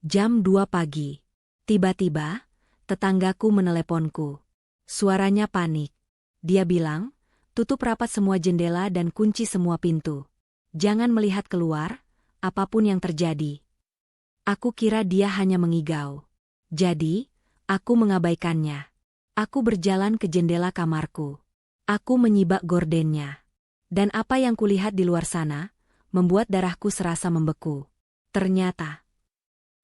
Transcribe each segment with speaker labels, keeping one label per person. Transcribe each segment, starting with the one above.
Speaker 1: Jam 2 pagi. Tiba-tiba, tetanggaku meneleponku. Suaranya panik. Dia bilang, tutup rapat semua jendela dan kunci semua pintu. Jangan melihat keluar, apapun yang terjadi. Aku kira dia hanya mengigau. Jadi, aku mengabaikannya. Aku berjalan ke jendela kamarku. Aku menyibak gordennya. Dan apa yang kulihat di luar sana, membuat darahku serasa membeku. Ternyata,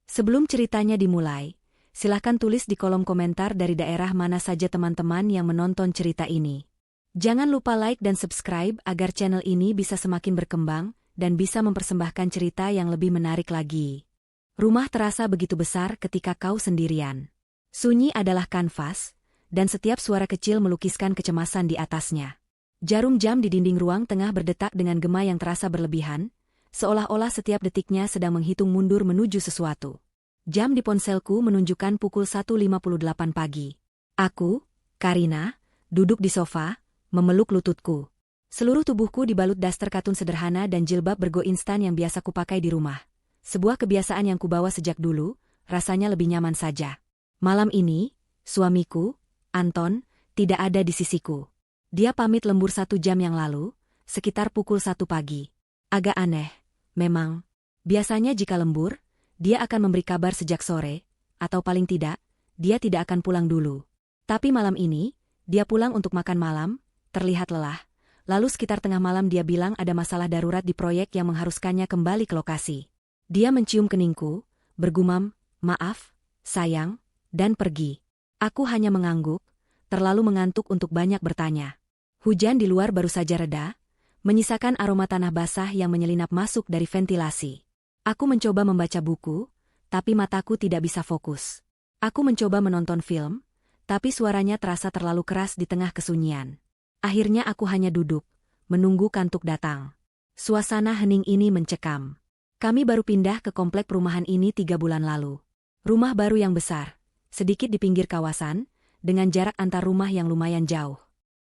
Speaker 1: sebelum ceritanya dimulai, silahkan tulis di kolom komentar dari daerah mana saja teman-teman yang menonton cerita ini. Jangan lupa like dan subscribe agar channel ini bisa semakin berkembang dan bisa mempersembahkan cerita yang lebih menarik lagi. Rumah terasa begitu besar ketika kau sendirian. Sunyi adalah kanvas, dan setiap suara kecil melukiskan kecemasan di atasnya. Jarum jam di dinding ruang tengah berdetak dengan gema yang terasa berlebihan, seolah-olah setiap detiknya sedang menghitung mundur menuju sesuatu. Jam di ponselku menunjukkan pukul 1.58 pagi. Aku, Karina, duduk di sofa, memeluk lututku. Seluruh tubuhku dibalut daster katun sederhana dan jilbab bergo instan yang biasa kupakai di rumah. Sebuah kebiasaan yang kubawa sejak dulu, rasanya lebih nyaman saja. Malam ini, suamiku, Anton, tidak ada di sisiku. Dia pamit lembur 1 jam yang lalu, sekitar pukul 1 pagi. Agak aneh, memang. Biasanya jika lembur, dia akan memberi kabar sejak sore, atau paling tidak, dia tidak akan pulang dulu. Tapi malam ini, dia pulang untuk makan malam, terlihat lelah. Lalu sekitar tengah malam dia bilang ada masalah darurat di proyek yang mengharuskannya kembali ke lokasi. Dia mencium keningku, bergumam, maaf, sayang, dan pergi. Aku hanya mengangguk, terlalu mengantuk untuk banyak bertanya. Hujan di luar baru saja reda, menyisakan aroma tanah basah yang menyelinap masuk dari ventilasi. Aku mencoba membaca buku, tapi mataku tidak bisa fokus. Aku mencoba menonton film, tapi suaranya terasa terlalu keras di tengah kesunyian. Akhirnya aku hanya duduk, menunggu kantuk datang. Suasana hening ini mencekam. Kami baru pindah ke komplek perumahan ini 3 bulan lalu. Rumah baru yang besar, sedikit di pinggir kawasan, dengan jarak antar rumah yang lumayan jauh.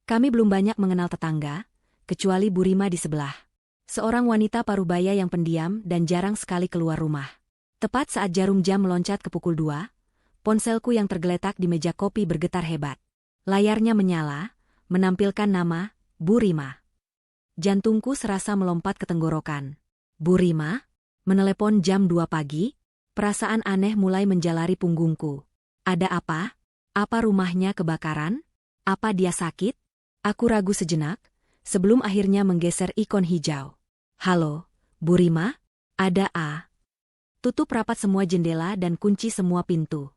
Speaker 1: Kami belum banyak mengenal tetangga, kecuali Bu Rima di sebelah. Seorang wanita parubaya yang pendiam dan jarang sekali keluar rumah. Tepat saat jarum jam meloncat ke pukul 2, ponselku yang tergeletak di meja kopi bergetar hebat. Layarnya menyala, menampilkan nama, Bu Rima. Jantungku serasa melompat ke tenggorokan. Bu Rima? Menelepon jam 2 pagi? Perasaan aneh mulai menjalari punggungku. Ada apa? Apa rumahnya kebakaran? Apa dia sakit? Aku ragu sejenak, sebelum akhirnya menggeser ikon hijau. Halo, Bu Rima? Ada A. Tutup rapat semua jendela dan kunci semua pintu.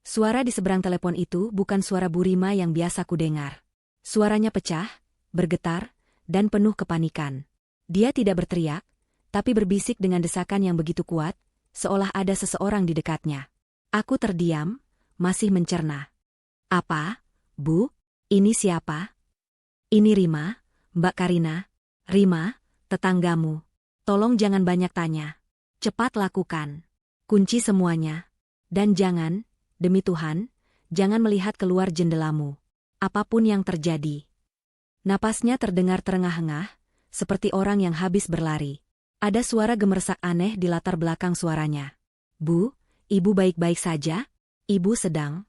Speaker 1: Suara di seberang telepon itu bukan suara Bu Rima yang biasa kudengar. Suaranya pecah, bergetar, dan penuh kepanikan. Dia tidak berteriak, tapi berbisik dengan desakan yang begitu kuat, seolah ada seseorang di dekatnya. Aku terdiam, masih mencerna. Apa, Bu? Ini siapa? Ini Rima, Mbak Karina. Rima, tetanggamu. Tolong jangan banyak tanya. Cepat lakukan. Kunci semuanya. Dan jangan, demi Tuhan, jangan melihat keluar jendelamu. Apapun yang terjadi. Napasnya terdengar terengah-engah, seperti orang yang habis berlari. Ada suara gemersak aneh di latar belakang suaranya. Bu, Ibu baik-baik saja? Ibu sedang.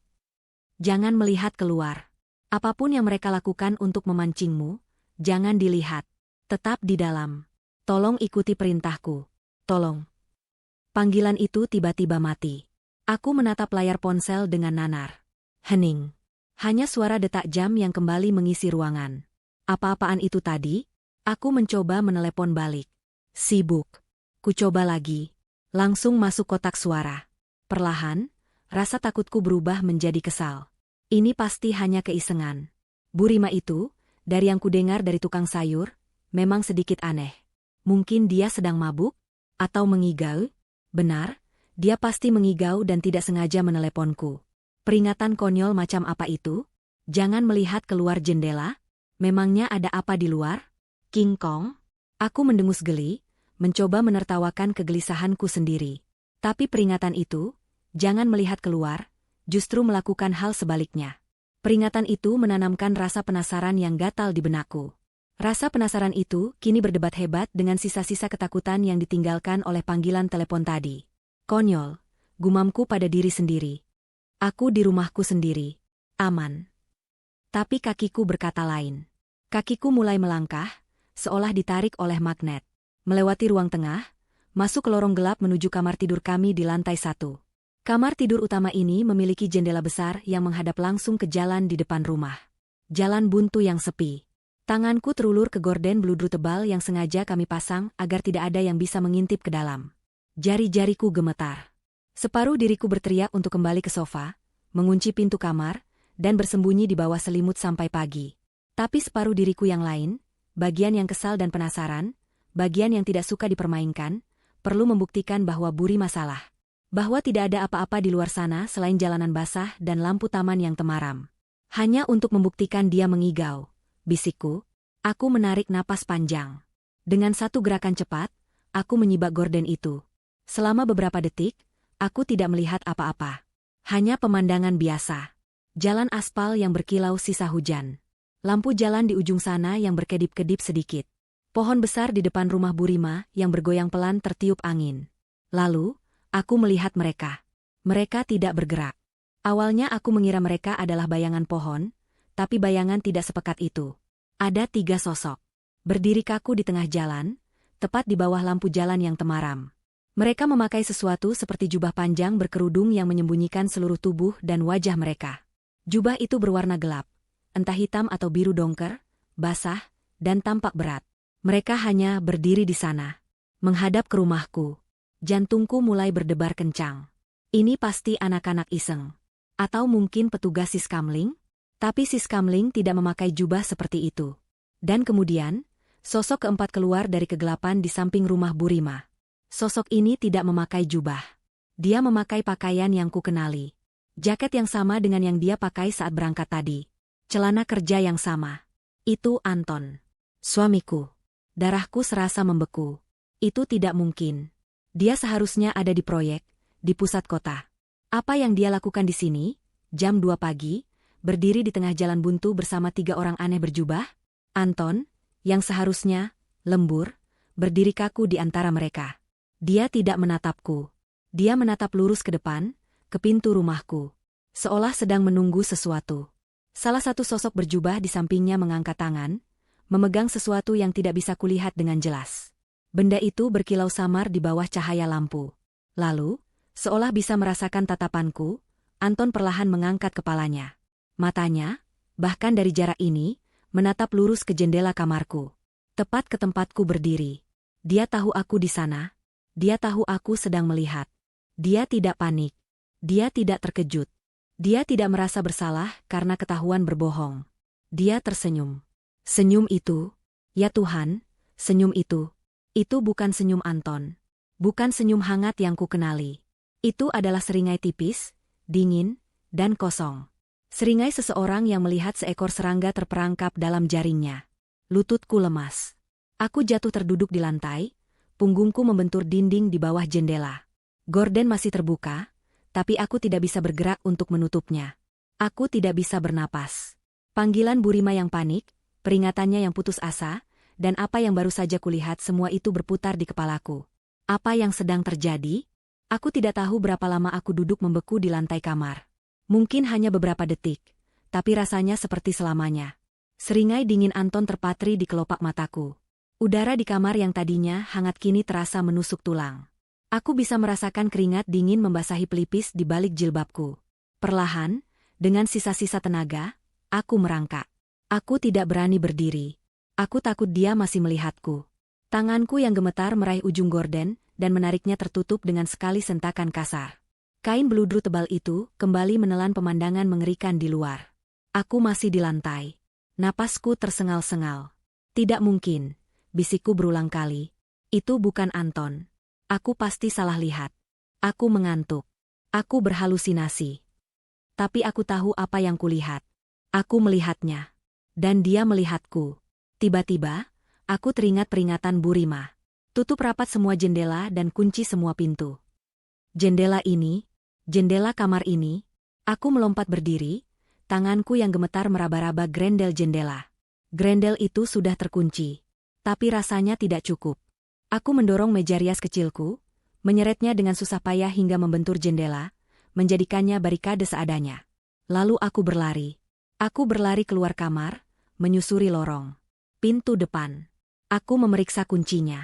Speaker 1: Jangan melihat keluar. Apapun yang mereka lakukan untuk memancingmu, jangan dilihat. Tetap di dalam. Tolong ikuti perintahku. Tolong. Panggilan itu tiba-tiba mati. Aku menatap layar ponsel dengan nanar. Hening. Hanya suara detak jam yang kembali mengisi ruangan. Apa-apaan itu tadi? Aku mencoba menelepon balik. Sibuk. Ku coba lagi. Langsung masuk kotak suara. Perlahan, rasa takutku berubah menjadi kesal. Ini pasti hanya keisengan. Bu Rima itu, dari yang kudengar dari tukang sayur, memang sedikit aneh. Mungkin dia sedang mabuk? Atau mengigau? Benar, dia pasti mengigau dan tidak sengaja meneleponku. Peringatan konyol macam apa itu? Jangan melihat keluar jendela? Memangnya ada apa di luar? King Kong? Aku mendengus geli, mencoba menertawakan kegelisahanku sendiri. Tapi peringatan itu, jangan melihat keluar, justru melakukan hal sebaliknya. Peringatan itu menanamkan rasa penasaran yang gatal di benakku. Rasa penasaran itu kini berdebat hebat dengan sisa-sisa ketakutan yang ditinggalkan oleh panggilan telepon tadi. Konyol, Gumamku pada diri sendiri. Aku di rumahku sendiri. Aman. Tapi kakiku berkata lain. Kakiku mulai melangkah, seolah ditarik oleh magnet. Melewati ruang tengah, masuk ke lorong gelap menuju kamar tidur kami di lantai 1. Kamar tidur utama ini memiliki jendela besar yang menghadap langsung ke jalan di depan rumah. Jalan buntu yang sepi. Tanganku terulur ke gorden beludru tebal yang sengaja kami pasang agar tidak ada yang bisa mengintip ke dalam. Jari-jariku gemetar. Separuh diriku berteriak untuk kembali ke sofa, mengunci pintu kamar, dan bersembunyi di bawah selimut sampai pagi. Tapi separuh diriku yang lain, bagian yang kesal dan penasaran, bagian yang tidak suka dipermainkan, perlu membuktikan bahwa Buri masalah. Bahwa tidak ada apa-apa di luar sana selain jalanan basah dan lampu taman yang temaram. Hanya untuk membuktikan dia mengigau. Bisikku, aku menarik napas panjang. Dengan satu gerakan cepat, aku menyibak gorden itu. Selama beberapa detik, aku tidak melihat apa-apa. Hanya pemandangan biasa. Jalan aspal yang berkilau sisa hujan. Lampu jalan di ujung sana yang berkedip-kedip sedikit. Pohon besar di depan rumah Burima yang bergoyang pelan tertiup angin. Lalu, aku melihat mereka. Mereka tidak bergerak. Awalnya aku mengira mereka adalah bayangan pohon, tapi bayangan tidak sepekat itu. Ada 3 sosok. Berdiri kaku di tengah jalan, tepat di bawah lampu jalan yang temaram. Mereka memakai sesuatu seperti jubah panjang berkerudung yang menyembunyikan seluruh tubuh dan wajah mereka. Jubah itu berwarna gelap, entah hitam atau biru dongker, basah, dan tampak berat. Mereka hanya berdiri di sana, menghadap ke rumahku. Jantungku mulai berdebar kencang. Ini pasti anak-anak iseng. Atau mungkin petugas Siskamling? Tapi Siskamling tidak memakai jubah seperti itu. Dan kemudian, sosok keempat keluar dari kegelapan di samping rumah Burima. Sosok ini tidak memakai jubah. Dia memakai pakaian yang kukenali. Jaket yang sama dengan yang dia pakai saat berangkat tadi. Celana kerja yang sama. Itu Anton. Suamiku. Darahku serasa membeku. Itu tidak mungkin. Dia seharusnya ada di proyek, di pusat kota. Apa yang dia lakukan di sini, jam 2 pagi, berdiri di tengah jalan buntu bersama 3 orang aneh berjubah? Anton, yang seharusnya lembur, berdiri kaku di antara mereka. Dia tidak menatapku. Dia menatap lurus ke depan, ke pintu rumahku. Seolah sedang menunggu sesuatu. Salah satu sosok berjubah di sampingnya mengangkat tangan, memegang sesuatu yang tidak bisa kulihat dengan jelas. Benda itu berkilau samar di bawah cahaya lampu. Lalu, seolah bisa merasakan tatapanku, Anton perlahan mengangkat kepalanya. Matanya, bahkan dari jarak ini, menatap lurus ke jendela kamarku. Tepat ke tempatku berdiri. Dia tahu aku di sana. Dia tahu aku sedang melihat. Dia tidak panik. Dia tidak terkejut. Dia tidak merasa bersalah karena ketahuan berbohong. Dia tersenyum. Senyum itu, ya Tuhan, senyum itu bukan senyum Anton. Bukan senyum hangat yang kukenali. Itu adalah seringai tipis, dingin, dan kosong. Seringai seseorang yang melihat seekor serangga terperangkap dalam jaringnya. Lututku lemas. Aku jatuh terduduk di lantai, punggungku membentur dinding di bawah jendela. Gorden masih terbuka, tapi aku tidak bisa bergerak untuk menutupnya. Aku tidak bisa bernapas. Panggilan Burima yang panik, peringatannya yang putus asa, dan apa yang baru saja kulihat semua itu berputar di kepalaku. Apa yang sedang terjadi? Aku tidak tahu berapa lama aku duduk membeku di lantai kamar. Mungkin hanya beberapa detik, tapi rasanya seperti selamanya. Seringai dingin Anton terpatri di kelopak mataku. Udara di kamar yang tadinya hangat kini terasa menusuk tulang. Aku bisa merasakan keringat dingin membasahi pelipis di balik jilbabku. Perlahan, dengan sisa-sisa tenaga, aku merangkak. Aku tidak berani berdiri. Aku takut dia masih melihatku. Tanganku yang gemetar meraih ujung gorden dan menariknya tertutup dengan sekali sentakan kasar. Kain beludru tebal itu kembali menelan pemandangan mengerikan di luar. Aku masih di lantai. Napasku tersengal-sengal. Tidak mungkin. Bisikku berulang kali. Itu bukan Anton. Aku pasti salah lihat. Aku mengantuk. Aku berhalusinasi. Tapi aku tahu apa yang kulihat. Aku melihatnya. Dan dia melihatku. Tiba-tiba, aku teringat peringatan Burima. Tutup rapat semua jendela dan kunci semua pintu. Jendela ini, jendela kamar ini, aku melompat berdiri, tanganku yang gemetar meraba-raba grendel jendela. Grendel itu sudah terkunci. Tapi rasanya tidak cukup. Aku mendorong meja rias kecilku, Menyeretnya dengan susah payah hingga membentur jendela, menjadikannya barikade seadanya. Lalu aku berlari. Aku berlari keluar kamar, menyusuri lorong. Pintu depan. Aku memeriksa kuncinya.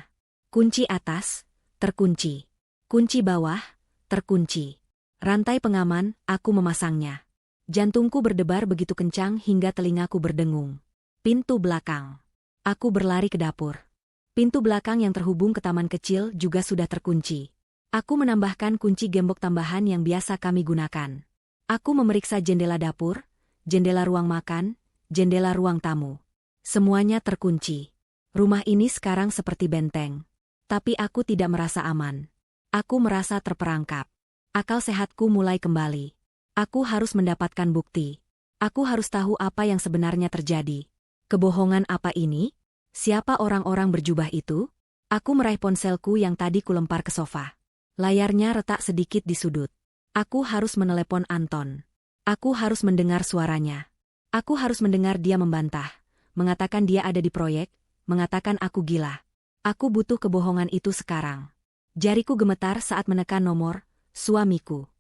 Speaker 1: Kunci atas, terkunci. Kunci bawah, terkunci. Rantai pengaman, aku memasangnya. Jantungku berdebar begitu kencang hingga telingaku berdengung. Pintu belakang. Aku berlari ke dapur. Pintu belakang yang terhubung ke taman kecil juga sudah terkunci. Aku menambahkan kunci gembok tambahan yang biasa kami gunakan. Aku memeriksa jendela dapur, jendela ruang makan, jendela ruang tamu. Semuanya terkunci. Rumah ini sekarang seperti benteng. Tapi aku tidak merasa aman. Aku merasa terperangkap. Akal sehatku mulai kembali. Aku harus mendapatkan bukti. Aku harus tahu apa yang sebenarnya terjadi. Kebohongan apa ini? Siapa orang-orang berjubah itu? Aku meraih ponselku yang tadi kulempar ke sofa. Layarnya retak sedikit di sudut. Aku harus menelepon Anton. Aku harus mendengar suaranya. Aku harus mendengar dia membantah. Mengatakan dia ada di proyek, mengatakan aku gila. Aku butuh kebohongan itu sekarang. Jariku gemetar saat menekan nomor, suamiku.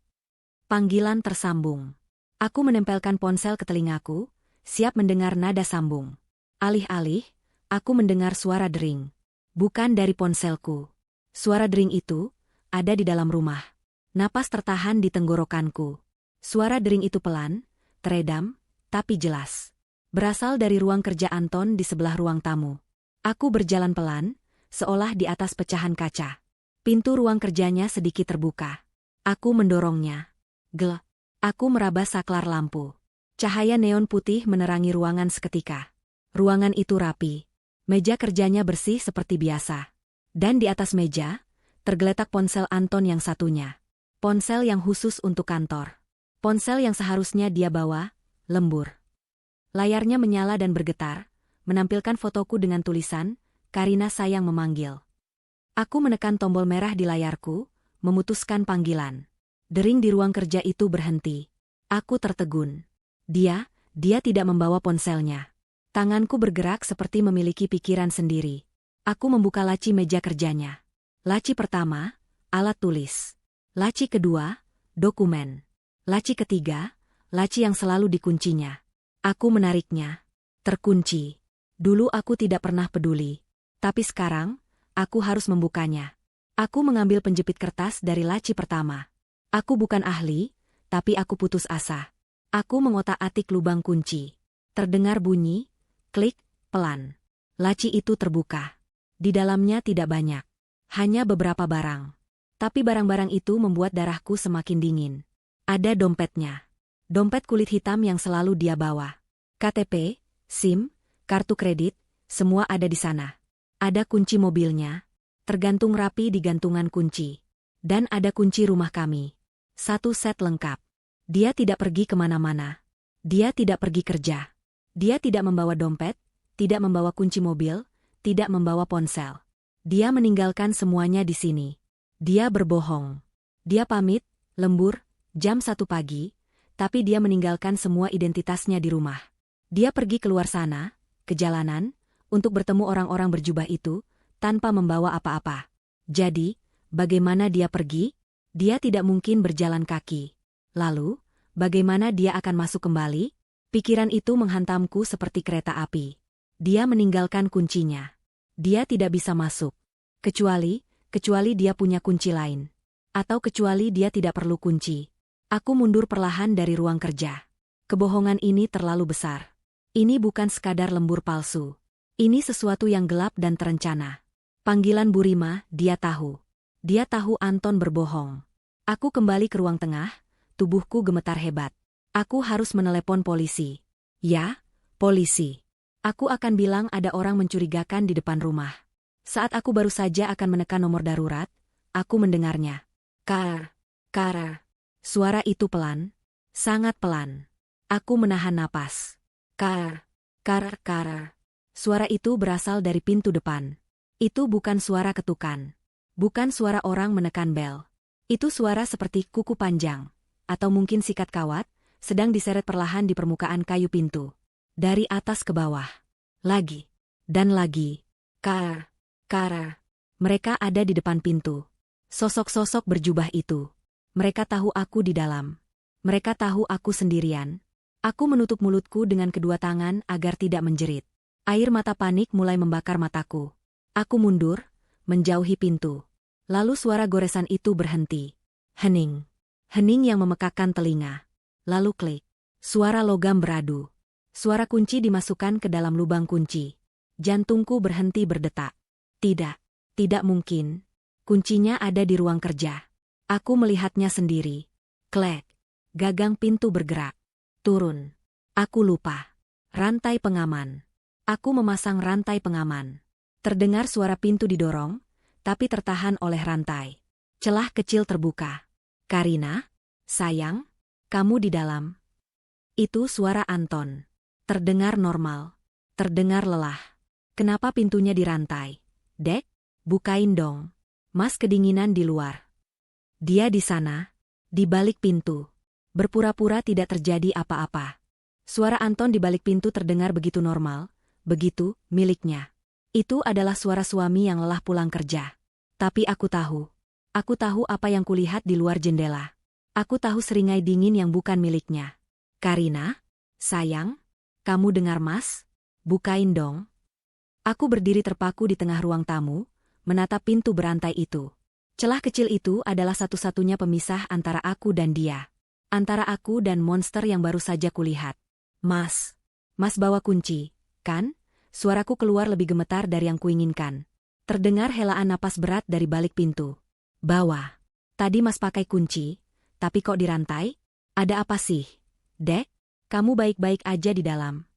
Speaker 1: Panggilan tersambung. Aku menempelkan ponsel ke telingaku, siap mendengar nada sambung. Alih-alih, aku mendengar suara dering. Bukan dari ponselku. Suara dering itu ada di dalam rumah. Napas tertahan di tenggorokanku. Suara dering itu pelan, teredam, tapi jelas. Berasal dari ruang kerja Anton di sebelah ruang tamu. Aku berjalan pelan, seolah di atas pecahan kaca. Pintu ruang kerjanya sedikit terbuka. Aku mendorongnya. Gelap. Aku meraba saklar lampu. Cahaya neon putih menerangi ruangan seketika. Ruangan itu rapi. Meja kerjanya bersih seperti biasa. Dan di atas meja, tergeletak ponsel Anton yang satunya. Ponsel yang khusus untuk kantor. Ponsel yang seharusnya dia bawa, lembur. Layarnya menyala dan bergetar, menampilkan fotoku dengan tulisan, Karina sayang memanggil. Aku menekan tombol merah di layarku, memutuskan panggilan. Dering di ruang kerja itu berhenti. Aku tertegun. Dia tidak membawa ponselnya. Tanganku bergerak seperti memiliki pikiran sendiri. Aku membuka laci meja kerjanya. Laci pertama, alat tulis. Laci kedua, dokumen. Laci ketiga, laci yang selalu dikuncinya. Aku menariknya. Terkunci. Dulu aku tidak pernah peduli. Tapi sekarang, aku harus membukanya. Aku mengambil penjepit kertas dari laci pertama. Aku bukan ahli, tapi aku putus asa. Aku mengotak-atik lubang kunci. Terdengar bunyi, klik, pelan. Laci itu terbuka. Di dalamnya tidak banyak. Hanya beberapa barang. Tapi barang-barang itu membuat darahku semakin dingin. Ada dompetnya. Dompet kulit hitam yang selalu dia bawa. KTP, SIM, kartu kredit, semua ada di sana. Ada kunci mobilnya, tergantung rapi di gantungan kunci. Dan ada kunci rumah kami. Satu set lengkap. Dia tidak pergi kemana-mana. Dia tidak pergi kerja. Dia tidak membawa dompet, tidak membawa kunci mobil, tidak membawa ponsel. Dia meninggalkan semuanya di sini. Dia berbohong. Dia pamit, lembur, jam 1 pagi, tapi dia meninggalkan semua identitasnya di rumah. Dia pergi keluar sana, ke jalanan, untuk bertemu orang-orang berjubah itu, tanpa membawa apa-apa. Jadi, bagaimana dia pergi? Dia tidak mungkin berjalan kaki. Lalu, bagaimana dia akan masuk kembali? Pikiran itu menghantamku seperti kereta api. Dia meninggalkan kuncinya. Dia tidak bisa masuk. Kecuali dia punya kunci lain. Atau kecuali dia tidak perlu kunci. Aku mundur perlahan dari ruang kerja. Kebohongan ini terlalu besar. Ini bukan sekadar lembur palsu. Ini sesuatu yang gelap dan terencana. Panggilan Burima, dia tahu. Dia tahu Anton berbohong. Aku kembali ke ruang tengah, tubuhku gemetar hebat. Aku harus menelepon polisi. Ya, polisi. Aku akan bilang ada orang mencurigakan di depan rumah. Saat aku baru saja akan menekan nomor darurat, aku mendengarnya. Kar. Suara itu pelan, sangat pelan. Aku menahan napas. Kar. Suara itu berasal dari pintu depan. Itu bukan suara ketukan. Bukan suara orang menekan bel. Itu suara seperti kuku panjang, atau mungkin sikat kawat, sedang diseret perlahan di permukaan kayu pintu. Dari atas ke bawah. Lagi. Dan lagi. Kar. Mereka ada di depan pintu. Sosok-sosok berjubah itu. Mereka tahu aku di dalam. Mereka tahu aku sendirian. Aku menutup mulutku dengan kedua tangan agar tidak menjerit. Air mata panik mulai membakar mataku. Aku mundur, menjauhi pintu. Lalu suara goresan itu berhenti. Hening. Hening yang memekakkan telinga. Lalu klik. Suara logam beradu. Suara kunci dimasukkan ke dalam lubang kunci. Jantungku berhenti berdetak. Tidak. Tidak mungkin. Kuncinya ada di ruang kerja. Aku melihatnya sendiri. Klek. Gagang pintu bergerak. Turun. Aku lupa. Rantai pengaman. Aku memasang rantai pengaman. Terdengar suara pintu didorong, tapi tertahan oleh rantai. Celah kecil terbuka. Karina, sayang, kamu di dalam. Itu suara Anton. Terdengar normal. Terdengar lelah. Kenapa pintunya dirantai? Dek, bukain dong. Mas kedinginan di luar. Dia di sana, di balik pintu. Berpura-pura tidak terjadi apa-apa. Suara Anton di balik pintu terdengar begitu normal, begitu miliknya. Itu adalah suara suami yang lelah pulang kerja. Tapi aku tahu apa yang kulihat di luar jendela. Aku tahu seringai dingin yang bukan miliknya. Karina, sayang, kamu dengar Mas? Bukain dong. Aku berdiri terpaku di tengah ruang tamu, menatap pintu berantai itu. Celah kecil itu adalah satu-satunya pemisah antara aku dan dia. Antara aku dan monster yang baru saja kulihat. Mas bawa kunci, kan? Suaraku keluar lebih gemetar dari yang kuinginkan. Terdengar helaan napas berat dari balik pintu. Bawa. Tadi Mas pakai kunci, tapi kok dirantai? Ada apa sih? Dek, kamu baik-baik aja di dalam.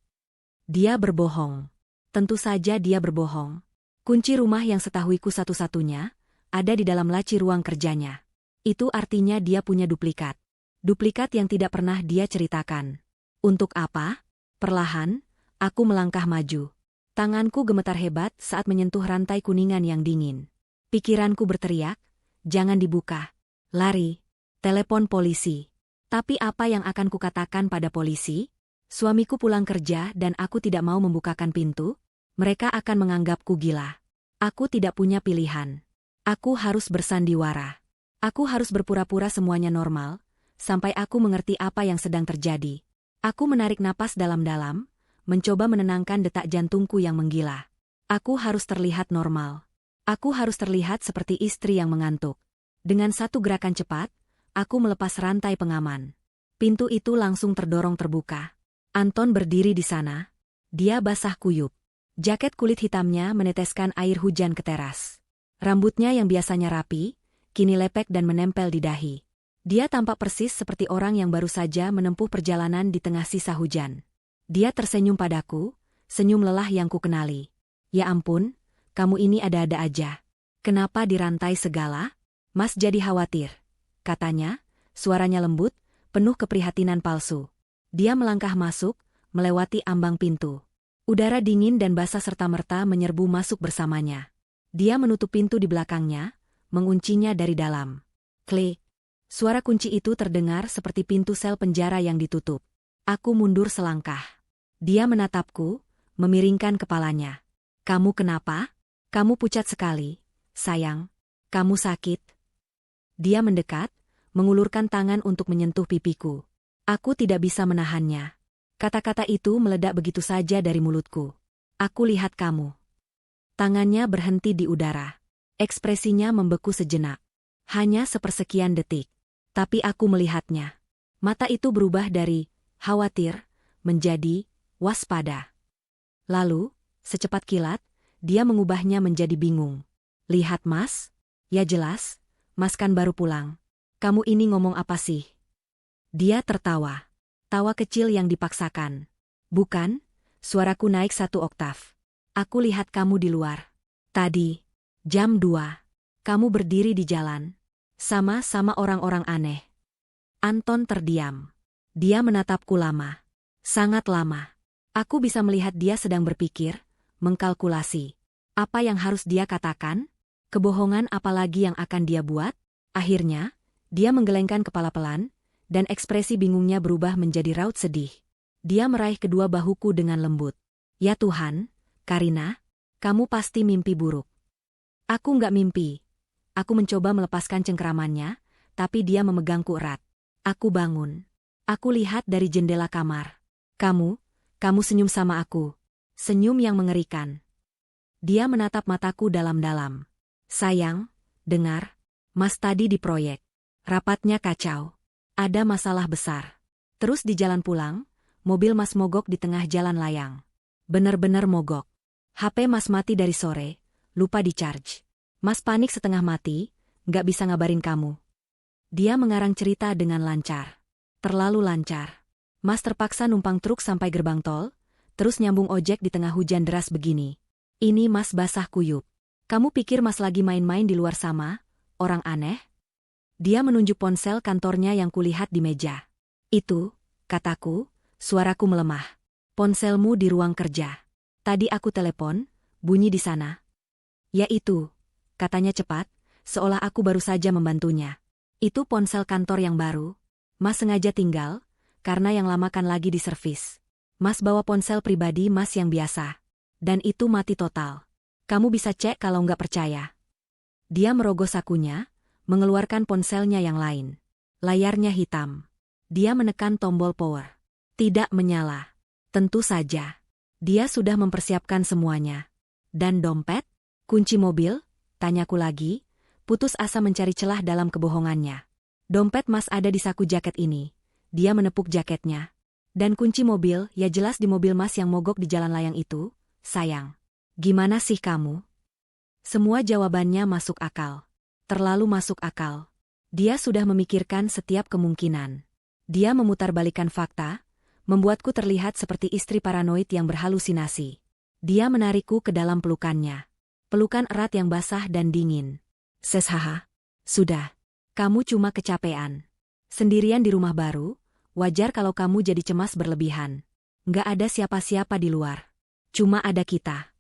Speaker 1: Dia berbohong. Tentu saja dia berbohong. Kunci rumah yang setahuiku satu-satunya, ada di dalam laci ruang kerjanya. Itu artinya dia punya duplikat. Duplikat yang tidak pernah dia ceritakan. Untuk apa? Perlahan, aku melangkah maju. Tanganku gemetar hebat saat menyentuh rantai kuningan yang dingin. Pikiranku berteriak, jangan dibuka. Lari. Telepon polisi. Tapi apa yang akan kukatakan pada polisi? Suamiku pulang kerja dan aku tidak mau membukakan pintu? Mereka akan menganggapku gila. Aku tidak punya pilihan. Aku harus bersandiwara. Aku harus berpura-pura semuanya normal, sampai aku mengerti apa yang sedang terjadi. Aku menarik napas dalam-dalam, mencoba menenangkan detak jantungku yang menggila. Aku harus terlihat normal. Aku harus terlihat seperti istri yang mengantuk. Dengan satu gerakan cepat, aku melepas rantai pengaman. Pintu itu langsung terdorong terbuka. Anton berdiri di sana. Dia basah kuyup. Jaket kulit hitamnya meneteskan air hujan ke teras. Rambutnya yang biasanya rapi, kini lepek dan menempel di dahi. Dia tampak persis seperti orang yang baru saja menempuh perjalanan di tengah sisa hujan. Dia tersenyum padaku, senyum lelah yang kukenali. Ya ampun, kamu ini ada-ada aja. Kenapa dirantai segala? Mas jadi khawatir, katanya, suaranya lembut, penuh keprihatinan palsu. Dia melangkah masuk, melewati ambang pintu. Udara dingin dan basah serta-merta menyerbu masuk bersamanya. Dia menutup pintu di belakangnya, menguncinya dari dalam. Klik. Suara kunci itu terdengar seperti pintu sel penjara yang ditutup. Aku mundur selangkah. Dia menatapku, memiringkan kepalanya. Kamu kenapa? Kamu pucat sekali, sayang. Kamu sakit? Dia mendekat, mengulurkan tangan untuk menyentuh pipiku. Aku tidak bisa menahannya. Kata-kata itu meledak begitu saja dari mulutku. Aku lihat kamu. Tangannya berhenti di udara. Ekspresinya membeku sejenak. Hanya sepersekian detik. Tapi aku melihatnya. Mata itu berubah dari khawatir menjadi waspada. Lalu, secepat kilat, dia mengubahnya menjadi bingung. Lihat Mas? Ya jelas, Mas kan baru pulang. Kamu ini ngomong apa sih? Dia tertawa. Tawa kecil yang dipaksakan. Bukan, suaraku naik 1 oktav. Aku lihat kamu di luar. Tadi, jam 2. Kamu berdiri di jalan. Sama-sama orang-orang aneh. Anton terdiam. Dia menatapku lama. Sangat lama. Aku bisa melihat dia sedang berpikir, mengkalkulasi. Apa yang harus dia katakan? Kebohongan apa lagi yang akan dia buat? Akhirnya, dia menggelengkan kepala pelan, dan ekspresi bingungnya berubah menjadi raut sedih. Dia meraih kedua bahuku dengan lembut. Ya Tuhan, Karina, kamu pasti mimpi buruk. Aku nggak mimpi. Aku mencoba melepaskan cengkeramannya, tapi dia memegangku erat. Aku bangun. Aku lihat dari jendela kamar. Kamu senyum sama aku. Senyum yang mengerikan. Dia menatap mataku dalam-dalam. Sayang, dengar, Mas tadi di proyek. Rapatnya kacau. Ada masalah besar. Terus di jalan pulang, mobil Mas mogok di tengah jalan layang. Bener-bener mogok. HP Mas mati dari sore, lupa di-charge. Mas panik setengah mati, nggak bisa ngabarin kamu. Dia mengarang cerita dengan lancar. Terlalu lancar. Mas terpaksa numpang truk sampai gerbang tol, terus nyambung ojek di tengah hujan deras begini. Ini Mas basah kuyup. Kamu pikir Mas lagi main-main di luar sama? Orang aneh? Dia menunjuk ponsel kantornya yang kulihat di meja. Itu, kataku, suaraku melemah. Ponselmu di ruang kerja. Tadi aku telepon, bunyi di sana. Ya itu, katanya cepat, seolah aku baru saja membantunya. Itu ponsel kantor yang baru. Mas sengaja tinggal, karena yang lama kan lagi di servis. Mas bawa ponsel pribadi Mas yang biasa. Dan itu mati total. Kamu bisa cek kalau nggak percaya. Dia merogoh sakunya, mengeluarkan ponselnya yang lain. Layarnya hitam. Dia menekan tombol power. Tidak menyala. Tentu saja. Dia sudah mempersiapkan semuanya. Dan dompet? Kunci mobil? Tanyaku lagi, putus asa mencari celah dalam kebohongannya. Dompet Mas ada di saku jaket ini. Dia menepuk jaketnya. Dan kunci mobil, ya jelas di mobil Mas yang mogok di jalan layang itu. Sayang. Gimana sih kamu? Semua jawabannya masuk akal. Terlalu masuk akal. Dia sudah memikirkan setiap kemungkinan. Dia memutarbalikkan fakta, membuatku terlihat seperti istri paranoid yang berhalusinasi. Dia menarikku ke dalam pelukannya. Pelukan erat yang basah dan dingin. Seshaha. Sudah. Kamu cuma kecapean. Sendirian di rumah baru, wajar kalau kamu jadi cemas berlebihan. Nggak ada siapa-siapa di luar. Cuma ada kita.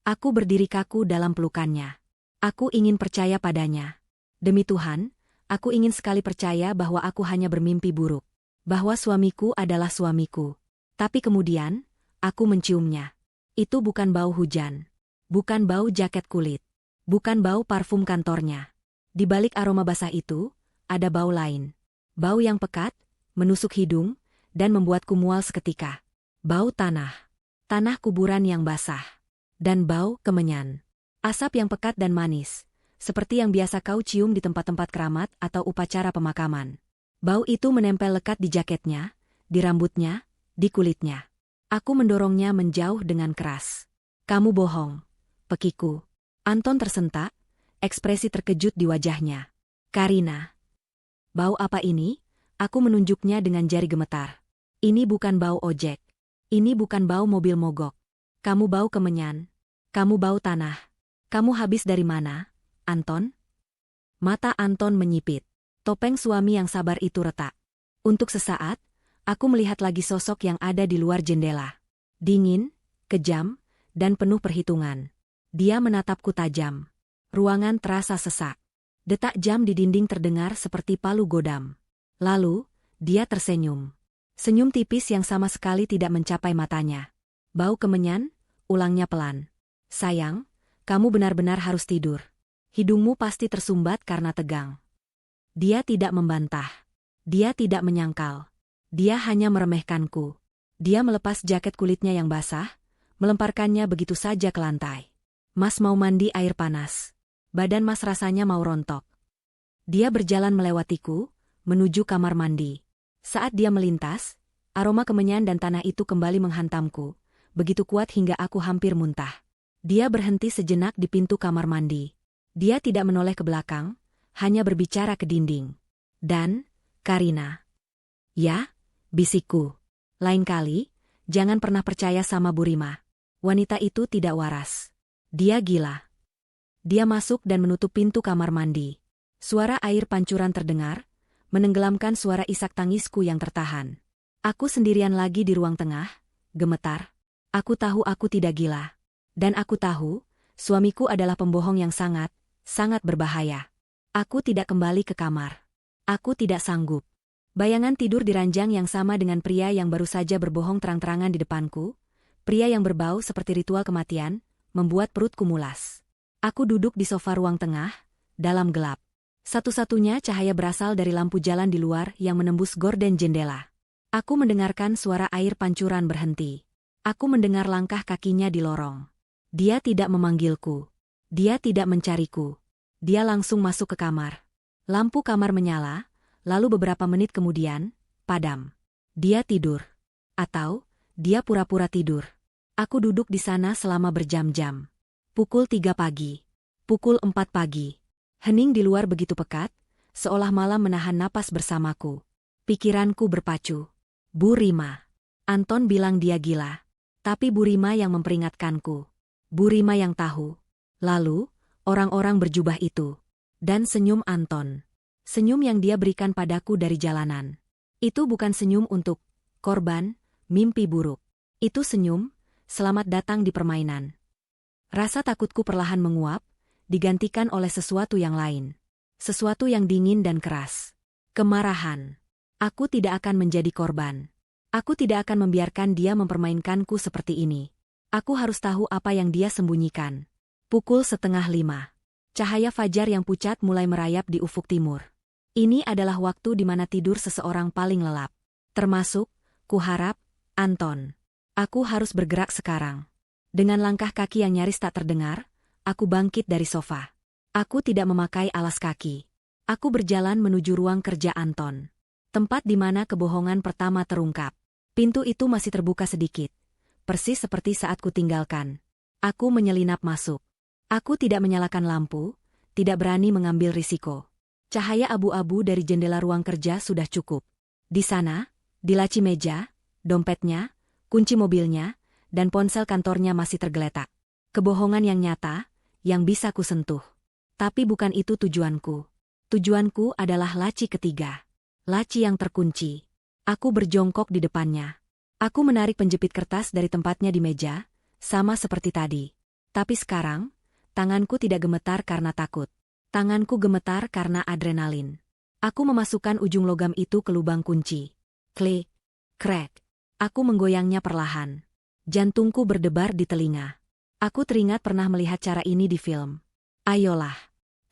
Speaker 1: Aku berdiri kaku dalam pelukannya. Aku ingin percaya padanya. Demi Tuhan, aku ingin sekali percaya bahwa aku hanya bermimpi buruk. Bahwa suamiku adalah suamiku. Tapi kemudian, aku menciumnya. Itu bukan bau hujan. Bukan bau jaket kulit. Bukan bau parfum kantornya. Di balik aroma basah itu, ada bau lain. Bau yang pekat, menusuk hidung, dan membuatku mual seketika. Bau tanah. Tanah kuburan yang basah. Dan bau kemenyan. Asap yang pekat dan manis. Seperti yang biasa kau cium di tempat-tempat keramat atau upacara pemakaman. Bau itu menempel lekat di jaketnya, di rambutnya, di kulitnya. Aku mendorongnya menjauh dengan keras. Kamu bohong. Pekiku. Anton tersentak, ekspresi terkejut di wajahnya. Karina. Bau apa ini? Aku menunjuknya dengan jari gemetar. Ini bukan bau ojek. Ini bukan bau mobil mogok. Kamu bau kemenyan. Kamu bau tanah. Kamu habis dari mana, Anton? Mata Anton menyipit. Topeng suami yang sabar itu retak. Untuk sesaat, aku melihat lagi sosok yang ada di luar jendela. Dingin, kejam, dan penuh perhitungan. Dia menatapku tajam. Ruangan terasa sesak. Detak jam di dinding terdengar seperti palu godam. Lalu, dia tersenyum. Senyum tipis yang sama sekali tidak mencapai matanya. Bau kemenyan, ulangnya pelan. Sayang, kamu benar-benar harus tidur. Hidungmu pasti tersumbat karena tegang. Dia tidak membantah. Dia tidak menyangkal. Dia hanya meremehkanku. Dia melepas jaket kulitnya yang basah, melemparkannya begitu saja ke lantai. Mas mau mandi air panas. Badan Mas rasanya mau rontok. Dia berjalan melewatiku, menuju kamar mandi. Saat dia melintas, aroma kemenyan dan tanah itu kembali menghantamku, begitu kuat hingga aku hampir muntah. Dia berhenti sejenak di pintu kamar mandi. Dia tidak menoleh ke belakang, hanya berbicara ke dinding. Dan, Karina. Ya, bisikku. Lain kali, jangan pernah percaya sama Bu Rima. Wanita itu tidak waras. Dia gila. Dia masuk dan menutup pintu kamar mandi. Suara air pancuran terdengar, menenggelamkan suara isak tangisku yang tertahan. Aku sendirian lagi di ruang tengah, gemetar. Aku tahu aku tidak gila. Dan aku tahu, suamiku adalah pembohong yang sangat, sangat berbahaya. Aku tidak kembali ke kamar. Aku tidak sanggup. Bayangan tidur di ranjang yang sama dengan pria yang baru saja berbohong terang-terangan di depanku, pria yang berbau seperti ritual kematian, membuat perutku mulas. Aku duduk di sofa ruang tengah, dalam gelap. Satu-satunya cahaya berasal dari lampu jalan di luar yang menembus gorden jendela. Aku mendengarkan suara air pancuran berhenti. Aku mendengar langkah kakinya di lorong. Dia tidak memanggilku. Dia tidak mencariku. Dia langsung masuk ke kamar. Lampu kamar menyala, lalu beberapa menit kemudian, padam. Dia tidur. Atau, dia pura-pura tidur. Aku duduk di sana selama berjam-jam. Pukul 3 pagi. Pukul 4 pagi. Hening di luar begitu pekat, seolah malam menahan napas bersamaku. Pikiranku berpacu. Bu Rima. Anton bilang dia gila. Tapi Bu Rima yang memperingatkanku. Bu Rima yang tahu. Lalu, orang-orang berjubah itu. Dan senyum Anton. Senyum yang dia berikan padaku dari jalanan. Itu bukan senyum untuk korban, mimpi buruk. Itu senyum, selamat datang di permainan. Rasa takutku perlahan menguap, digantikan oleh sesuatu yang lain. Sesuatu yang dingin dan keras. Kemarahan. Aku tidak akan menjadi korban. Aku tidak akan membiarkan dia mempermainkanku seperti ini. Aku harus tahu apa yang dia sembunyikan. Pukul 4:30. Cahaya fajar yang pucat mulai merayap di ufuk timur. Ini adalah waktu di mana tidur seseorang paling lelap. Termasuk, kuharap, Anton. Aku harus bergerak sekarang. Dengan langkah kaki yang nyaris tak terdengar, aku bangkit dari sofa. Aku tidak memakai alas kaki. Aku berjalan menuju ruang kerja Anton. Tempat di mana kebohongan pertama terungkap. Pintu itu masih terbuka sedikit. Persis seperti saat kutinggalkan. Aku menyelinap masuk. Aku tidak menyalakan lampu, tidak berani mengambil risiko. Cahaya abu-abu dari jendela ruang kerja sudah cukup. Di sana, di laci meja, dompetnya, kunci mobilnya, dan ponsel kantornya masih tergeletak. Kebohongan yang nyata, yang bisa kusentuh. Tapi bukan itu tujuanku. Tujuanku adalah laci ketiga. Laci yang terkunci. Aku berjongkok di depannya. Aku menarik penjepit kertas dari tempatnya di meja, sama seperti tadi. Tapi sekarang, tanganku tidak gemetar karena takut. Tanganku gemetar karena adrenalin. Aku memasukkan ujung logam itu ke lubang kunci. Klik, krek. Aku menggoyangnya perlahan. Jantungku berdebar di telinga. Aku teringat pernah melihat cara ini di film. Ayolah.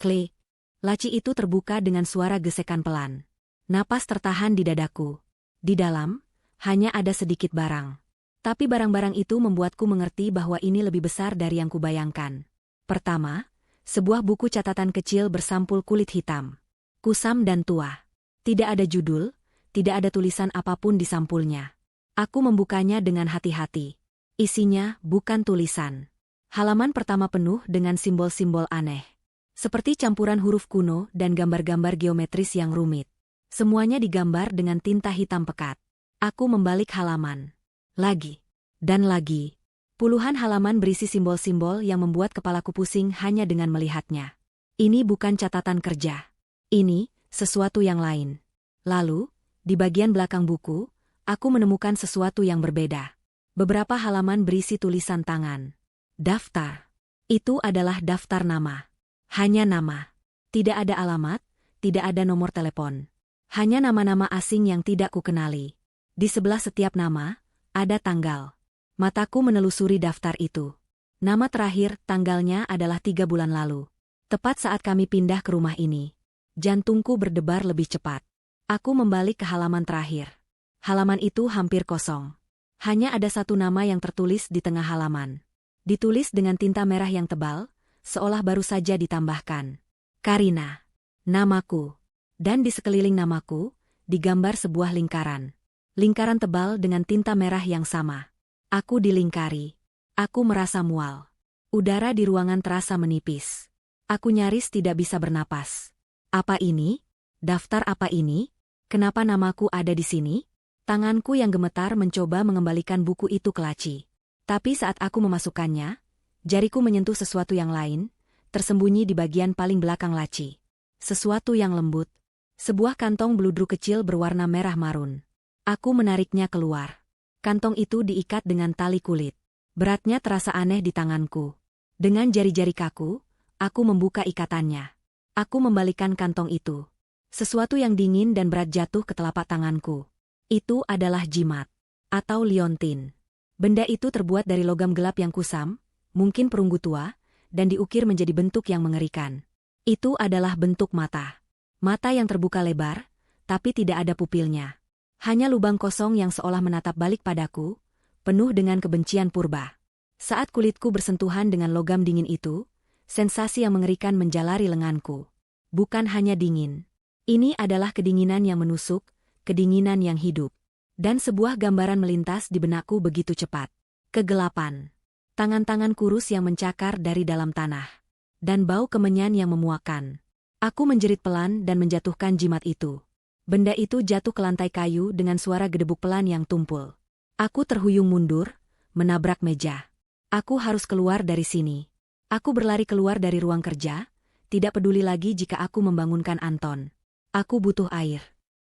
Speaker 1: Klik. Laci itu terbuka dengan suara gesekan pelan. Napas tertahan di dadaku. Di dalam, hanya ada sedikit barang. Tapi barang-barang itu membuatku mengerti bahwa ini lebih besar dari yang kubayangkan. Pertama, sebuah buku catatan kecil bersampul kulit hitam. Kusam dan tua. Tidak ada judul, tidak ada tulisan apapun di sampulnya. Aku membukanya dengan hati-hati. Isinya bukan tulisan. Halaman pertama penuh dengan simbol-simbol aneh. Seperti campuran huruf kuno dan gambar-gambar geometris yang rumit. Semuanya digambar dengan tinta hitam pekat. Aku membalik halaman. Lagi. Dan lagi. Puluhan halaman berisi simbol-simbol yang membuat kepalaku pusing hanya dengan melihatnya. Ini bukan catatan kerja. Ini, sesuatu yang lain. Lalu, di bagian belakang buku, aku menemukan sesuatu yang berbeda. Beberapa halaman berisi tulisan tangan. Daftar. Itu adalah daftar nama. Hanya nama. Tidak ada alamat, tidak ada nomor telepon. Hanya nama-nama asing yang tidak kukenali. Di sebelah setiap nama, ada tanggal. Mataku menelusuri daftar itu. Nama terakhir, tanggalnya adalah 3 bulan lalu. Tepat saat kami pindah ke rumah ini. Jantungku berdebar lebih cepat. Aku membalik ke halaman terakhir. Halaman itu hampir kosong. Hanya ada satu nama yang tertulis di tengah halaman. Ditulis dengan tinta merah yang tebal, seolah baru saja ditambahkan. Karina. Namaku. Dan di sekeliling namaku, digambar sebuah lingkaran. Lingkaran tebal dengan tinta merah yang sama. Aku dilingkari. Aku merasa mual. Udara di ruangan terasa menipis. Aku nyaris tidak bisa bernapas. Apa ini? Daftar apa ini? Kenapa namaku ada di sini? Tanganku yang gemetar mencoba mengembalikan buku itu ke laci. Tapi saat aku memasukkannya, jariku menyentuh sesuatu yang lain, tersembunyi di bagian paling belakang laci. Sesuatu yang lembut. Sebuah kantong beludru kecil berwarna merah marun. Aku menariknya keluar. Kantong itu diikat dengan tali kulit. Beratnya terasa aneh di tanganku. Dengan jari-jari kaku, aku membuka ikatannya. Aku membalikkan kantong itu. Sesuatu yang dingin dan berat jatuh ke telapak tanganku. Itu adalah jimat. Atau liontin. Benda itu terbuat dari logam gelap yang kusam, mungkin perunggu tua, dan diukir menjadi bentuk yang mengerikan. Itu adalah bentuk mata. Mata yang terbuka lebar, tapi tidak ada pupilnya. Hanya lubang kosong yang seolah menatap balik padaku, penuh dengan kebencian purba. Saat kulitku bersentuhan dengan logam dingin itu, sensasi yang mengerikan menjalari lenganku. Bukan hanya dingin. Ini adalah kedinginan yang menusuk, kedinginan yang hidup. Dan sebuah gambaran melintas di benakku begitu cepat. Kegelapan. Tangan-tangan kurus yang mencakar dari dalam tanah. Dan bau kemenyan yang memuakan. Aku menjerit pelan dan menjatuhkan jimat itu. Benda itu jatuh ke lantai kayu dengan suara gedebuk pelan yang tumpul. Aku terhuyung mundur, menabrak meja. Aku harus keluar dari sini. Aku berlari keluar dari ruang kerja, tidak peduli lagi jika aku membangunkan Anton. Aku butuh air.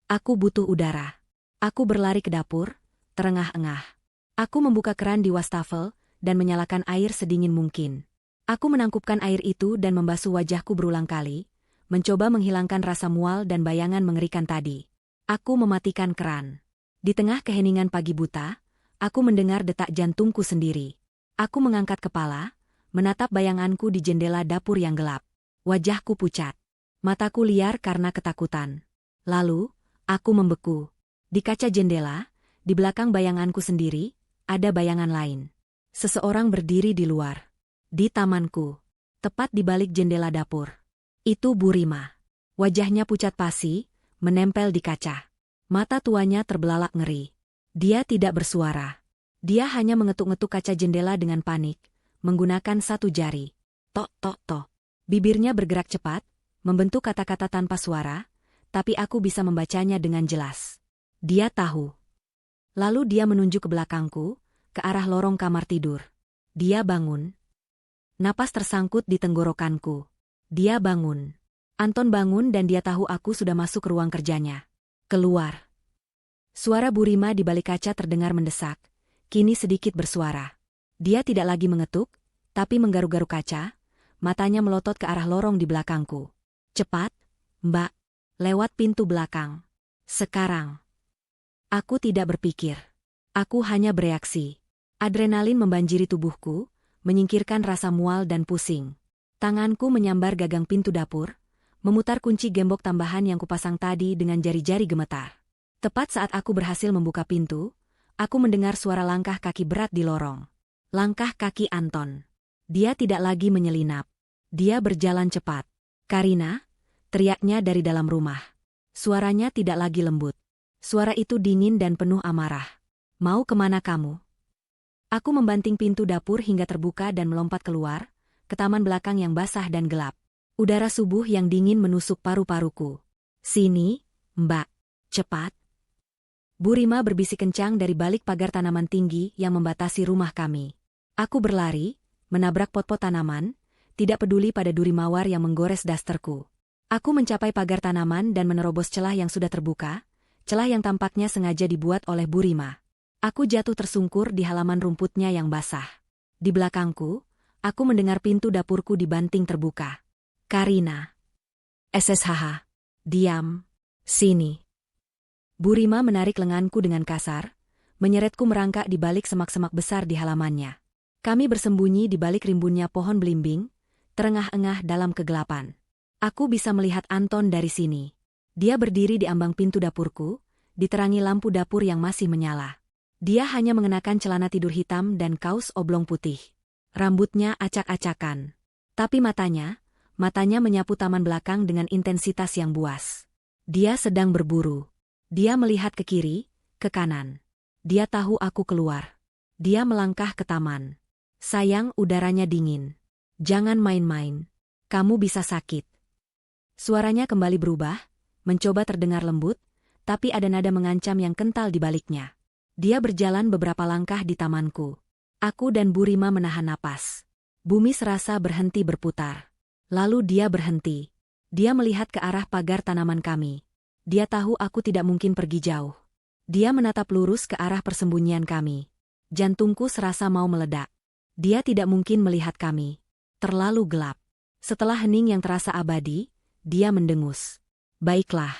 Speaker 1: Aku butuh udara. Aku berlari ke dapur, terengah-engah. Aku membuka keran di wastafel dan menyalakan air sedingin mungkin. Aku menangkupkan air itu dan membasuh wajahku berulang kali, mencoba menghilangkan rasa mual dan bayangan mengerikan tadi. Aku mematikan keran. Di tengah keheningan pagi buta, aku mendengar detak jantungku sendiri. Aku mengangkat kepala, menatap bayanganku di jendela dapur yang gelap. Wajahku pucat. Mataku liar karena ketakutan. Lalu, aku membeku. Di kaca jendela, di belakang bayanganku sendiri, ada bayangan lain. Seseorang berdiri di luar. Di tamanku. Tepat di balik jendela dapur. Itu Bu Rima. Wajahnya pucat pasi, menempel di kaca. Mata tuanya terbelalak ngeri. Dia tidak bersuara. Dia hanya mengetuk-ngetuk kaca jendela dengan panik, menggunakan satu jari. Tok, tok, tok. Bibirnya bergerak cepat, membentuk kata-kata tanpa suara, tapi aku bisa membacanya dengan jelas. Dia tahu. Lalu dia menunjuk ke belakangku, ke arah lorong kamar tidur. Dia bangun. Napas tersangkut di tenggorokanku. Dia bangun. Anton bangun dan dia tahu aku sudah masuk ke ruang kerjanya. Keluar. Suara Bu Rima di balik kaca terdengar mendesak. Kini sedikit bersuara. Dia tidak lagi mengetuk, tapi menggaruk-garuk kaca, matanya melotot ke arah lorong di belakangku. Cepat, Mbak. Lewat pintu belakang. Sekarang. Aku tidak berpikir. Aku hanya bereaksi. Adrenalin membanjiri tubuhku, menyingkirkan rasa mual dan pusing. Tanganku menyambar gagang pintu dapur, memutar kunci gembok tambahan yang kupasang tadi dengan jari-jari gemetar. Tepat saat aku berhasil membuka pintu, aku mendengar suara langkah kaki berat di lorong. Langkah kaki Anton. Dia tidak lagi menyelinap. Dia berjalan cepat. Karina, teriaknya dari dalam rumah. Suaranya tidak lagi lembut. Suara itu dingin dan penuh amarah. Mau kemana kamu? Aku membanting pintu dapur hingga terbuka dan melompat keluar, ke taman belakang yang basah dan gelap. Udara subuh yang dingin menusuk paru-paruku. Sini, Mbak. Cepat. Bu Rima berbisik kencang dari balik pagar tanaman tinggi yang membatasi rumah kami. Aku berlari, menabrak pot-pot tanaman, tidak peduli pada duri mawar yang menggores dasterku. Aku mencapai pagar tanaman dan menerobos celah yang sudah terbuka, celah yang tampaknya sengaja dibuat oleh Bu Rima. Aku jatuh tersungkur di halaman rumputnya yang basah. Di belakangku, aku mendengar pintu dapurku dibanting terbuka. Karina. SSHH. Diam. Sini. Bu Rima menarik lenganku dengan kasar, menyeretku merangkak di balik semak-semak besar di halamannya. Kami bersembunyi di balik rimbunnya pohon belimbing, terengah-engah dalam kegelapan. Aku bisa melihat Anton dari sini. Dia berdiri di ambang pintu dapurku, diterangi lampu dapur yang masih menyala. Dia hanya mengenakan celana tidur hitam dan kaos oblong putih. Rambutnya acak-acakan. Tapi matanya menyapu taman belakang dengan intensitas yang buas. Dia sedang berburu. Dia melihat ke kiri, ke kanan. Dia tahu aku keluar. Dia melangkah ke taman. Sayang, udaranya dingin. Jangan main-main. Kamu bisa sakit. Suaranya kembali berubah, mencoba terdengar lembut, tapi ada nada mengancam yang kental di baliknya. Dia berjalan beberapa langkah di tamanku. Aku dan Bu Rima menahan napas. Bumi serasa berhenti berputar. Lalu dia berhenti. Dia melihat ke arah pagar tanaman kami. Dia tahu aku tidak mungkin pergi jauh. Dia menatap lurus ke arah persembunyian kami. Jantungku serasa mau meledak. Dia tidak mungkin melihat kami. Terlalu gelap. Setelah hening yang terasa abadi, dia mendengus. Baiklah.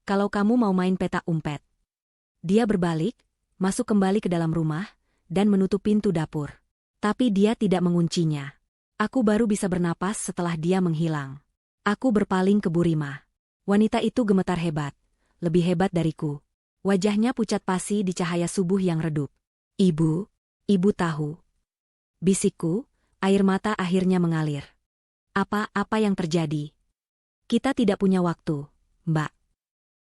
Speaker 1: Kalau kamu mau main petak umpet. Dia berbalik, masuk kembali ke dalam rumah, dan menutup pintu dapur. Tapi dia tidak menguncinya. Aku baru bisa bernapas setelah dia menghilang. Aku berpaling ke Burima. Wanita itu gemetar hebat. Lebih hebat dariku. Wajahnya pucat pasi di cahaya subuh yang redup. Ibu, ibu tahu. Bisikku, air mata akhirnya mengalir. Apa yang terjadi? Kita tidak punya waktu, Mbak.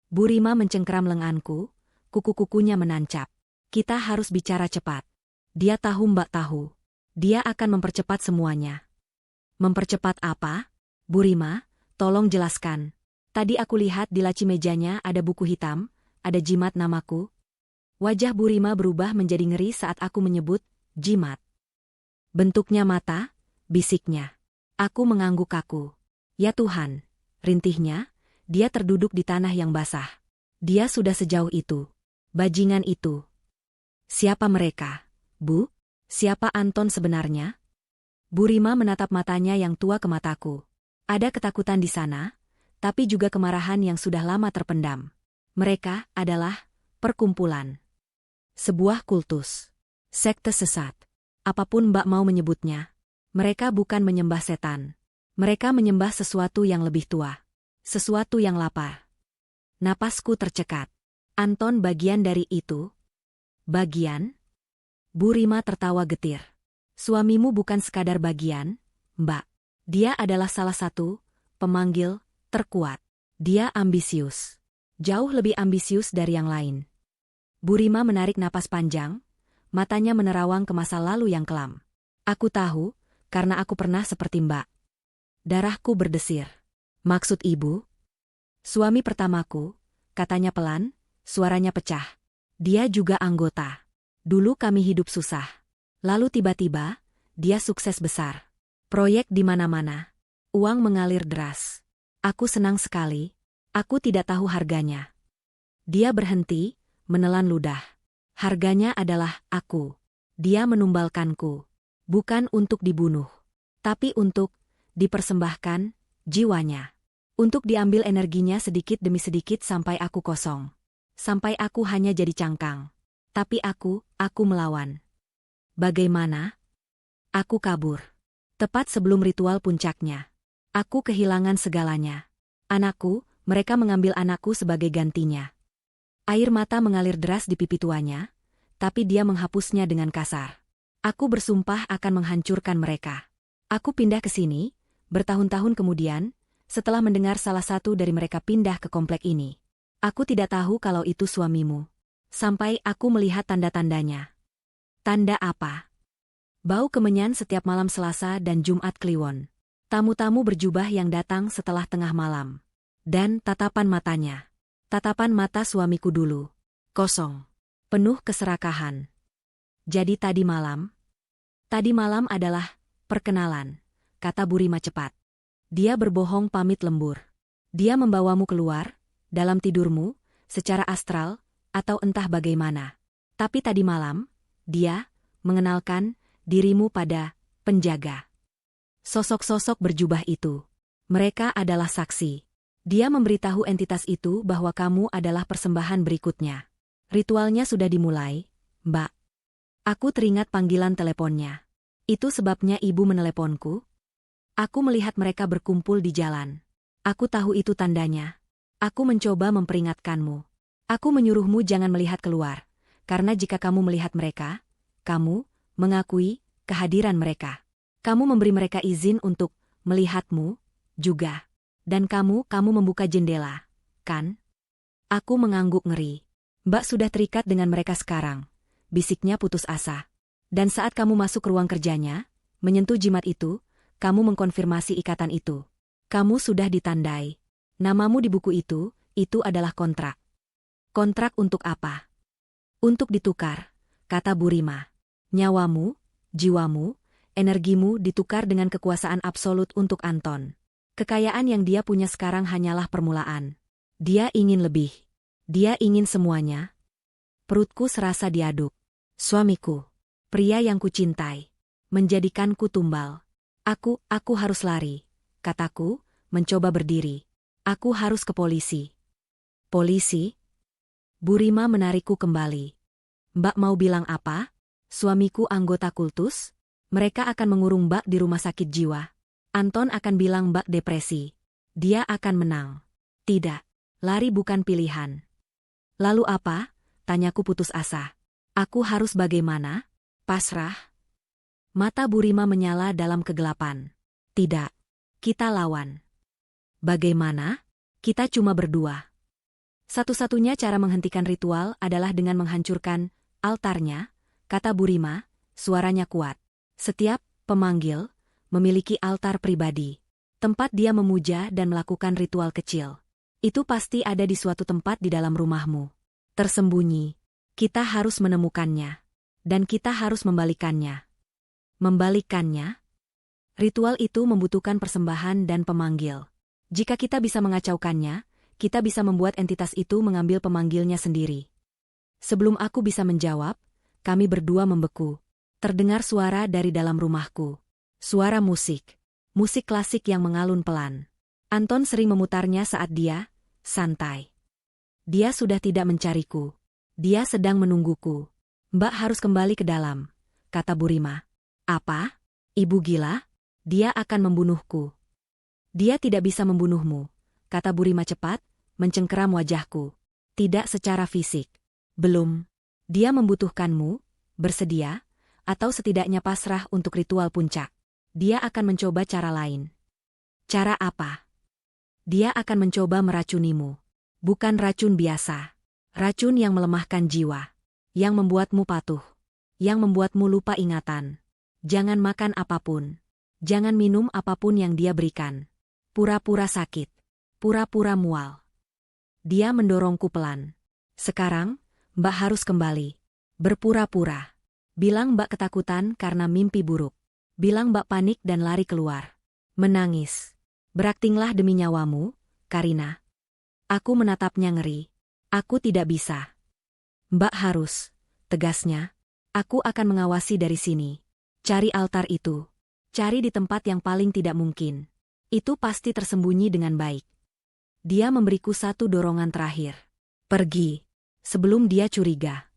Speaker 1: Burima mencengkeram lenganku, kuku-kukunya menancap. Kita harus bicara cepat. Dia tahu Mbak tahu. Dia akan mempercepat semuanya. Mempercepat apa? Burima, tolong jelaskan. Tadi aku lihat di laci mejanya ada buku hitam, ada jimat namaku. Wajah Burima berubah menjadi ngeri saat aku menyebut jimat. Bentuknya mata, bisiknya. Aku mengangguk kaku. Ya Tuhan, rintihnya, dia terduduk di tanah yang basah. Dia sudah sejauh itu. Bajingan itu. Siapa mereka, Bu? Siapa Anton sebenarnya? Burima menatap matanya yang tua ke mataku. Ada ketakutan di sana, tapi juga kemarahan yang sudah lama terpendam. Mereka adalah perkumpulan. Sebuah kultus. Sekte sesat. Apapun Mbak mau menyebutnya. Mereka bukan menyembah setan. Mereka menyembah sesuatu yang lebih tua. Sesuatu yang lapar. Napasku tercekat. Anton bagian dari itu? Bagian? Burima tertawa getir. Suamimu bukan sekadar bagian, Mbak. Dia adalah salah satu pemanggil terkuat. Dia ambisius. Jauh lebih ambisius dari yang lain. Burima menarik napas panjang, matanya menerawang ke masa lalu yang kelam. Aku tahu, karena aku pernah seperti Mbak. Darahku berdesir. Maksud ibu? Suami pertamaku, katanya pelan, suaranya pecah. Dia juga anggota. Dulu kami hidup susah. Lalu tiba-tiba, dia sukses besar. Proyek di mana-mana. Uang mengalir deras. Aku senang sekali. Aku tidak tahu harganya. Dia berhenti, menelan ludah. Harganya adalah aku. Dia menumbalkanku. Bukan untuk dibunuh. Tapi untuk dipersembahkan jiwanya. Untuk diambil energinya sedikit demi sedikit sampai aku kosong. Sampai aku hanya jadi cangkang. Tapi aku melawan. Bagaimana? Aku kabur. Tepat sebelum ritual puncaknya. Aku kehilangan segalanya. Anakku, mereka mengambil anakku sebagai gantinya. Air mata mengalir deras di pipi tuanya, tapi dia menghapusnya dengan kasar. Aku bersumpah akan menghancurkan mereka. Aku pindah ke sini, bertahun-tahun kemudian, setelah mendengar salah satu dari mereka pindah ke komplek ini. Aku tidak tahu kalau itu suamimu. Sampai aku melihat tanda-tandanya. Tanda apa? Bau kemenyan setiap malam Selasa dan Jumat Kliwon. Tamu-tamu berjubah yang datang setelah tengah malam. Dan tatapan matanya. Tatapan mata suamiku dulu. Kosong. Penuh keserakahan. Jadi tadi malam? Tadi malam adalah perkenalan, kata Burima cepat. Dia berbohong pamit lembur. Dia membawamu keluar, dalam tidurmu, secara astral, atau entah bagaimana. Tapi tadi malam, dia mengenalkan dirimu pada penjaga. Sosok-sosok berjubah itu. Mereka adalah saksi. Dia memberitahu entitas itu bahwa kamu adalah persembahan berikutnya. Ritualnya sudah dimulai, Mbak. Aku teringat panggilan teleponnya. Itu sebabnya ibu meneleponku. Aku melihat mereka berkumpul di jalan. Aku tahu itu tandanya. Aku mencoba memperingatkanmu. Aku menyuruhmu jangan melihat keluar. Karena jika kamu melihat mereka, kamu mengakui kehadiran mereka. Kamu memberi mereka izin untuk melihatmu juga. Dan kamu membuka jendela, kan? Aku mengangguk ngeri. Mbak sudah terikat dengan mereka sekarang. Bisiknya putus asa. Dan saat kamu masuk ke ruang kerjanya, menyentuh jimat itu, kamu mengkonfirmasi ikatan itu. Kamu sudah ditandai. Namamu di buku itu adalah kontrak. Kontrak untuk apa? Untuk ditukar, kata Burima. Nyawamu, jiwamu, energimu ditukar dengan kekuasaan absolut untuk Anton. Kekayaan yang dia punya sekarang hanyalah permulaan. Dia ingin lebih. Dia ingin semuanya. Perutku serasa diaduk. Suamiku, pria yang kucintai, menjadikanku tumbal. Aku harus lari, kataku, mencoba berdiri. Aku harus ke polisi. Polisi? Burima menarikku kembali. Mbak mau bilang apa? Suamiku anggota kultus? Mereka akan mengurung Mbak di rumah sakit jiwa. Anton akan bilang Mbak depresi. Dia akan menang. Tidak, lari bukan pilihan. Lalu apa? Tanyaku putus asa. Aku harus bagaimana? Pasrah? Mata Burima menyala dalam kegelapan. Tidak, kita lawan. Bagaimana? Kita cuma berdua. Satu-satunya cara menghentikan ritual adalah dengan menghancurkan altarnya, kata Burima, suaranya kuat. Setiap pemanggil memiliki altar pribadi. Tempat dia memuja dan melakukan ritual kecil. Itu pasti ada di suatu tempat di dalam rumahmu. Tersembunyi. Kita harus menemukannya. Dan kita harus membalikannya. Membalikannya? Ritual itu membutuhkan persembahan dan pemanggil. Jika kita bisa mengacaukannya, kita bisa membuat entitas itu mengambil pemanggilnya sendiri. Sebelum aku bisa menjawab, kami berdua membeku. Terdengar suara dari dalam rumahku. Suara musik. Musik klasik yang mengalun pelan. Anton sering memutarnya saat dia santai. Dia sudah tidak mencariku. Dia sedang menungguku. Mbak harus kembali ke dalam, kata Burima. Apa? Ibu gila? Dia akan membunuhku. Dia tidak bisa membunuhmu, kata Burima cepat, mencengkeram wajahku. Tidak secara fisik. Belum. Dia membutuhkanmu, bersedia, atau setidaknya pasrah untuk ritual puncak. Dia akan mencoba cara lain. Cara apa? Dia akan mencoba meracunimu. Bukan racun biasa. Racun yang melemahkan jiwa. Yang membuatmu patuh. Yang membuatmu lupa ingatan. Jangan makan apapun. Jangan minum apapun yang dia berikan. Pura-pura sakit. Pura-pura mual. Dia mendorongku pelan. Sekarang, Mbak harus kembali. Berpura-pura. Bilang Mbak ketakutan karena mimpi buruk. Bilang Mbak panik dan lari keluar. Menangis. Beraktinglah demi nyawamu, Karina. Aku menatapnya ngeri. Aku tidak bisa. Mbak harus, tegasnya. Aku akan mengawasi dari sini. Cari altar itu. Cari di tempat yang paling tidak mungkin. Itu pasti tersembunyi dengan baik. Dia memberiku satu dorongan terakhir. Pergi. Sebelum dia curiga.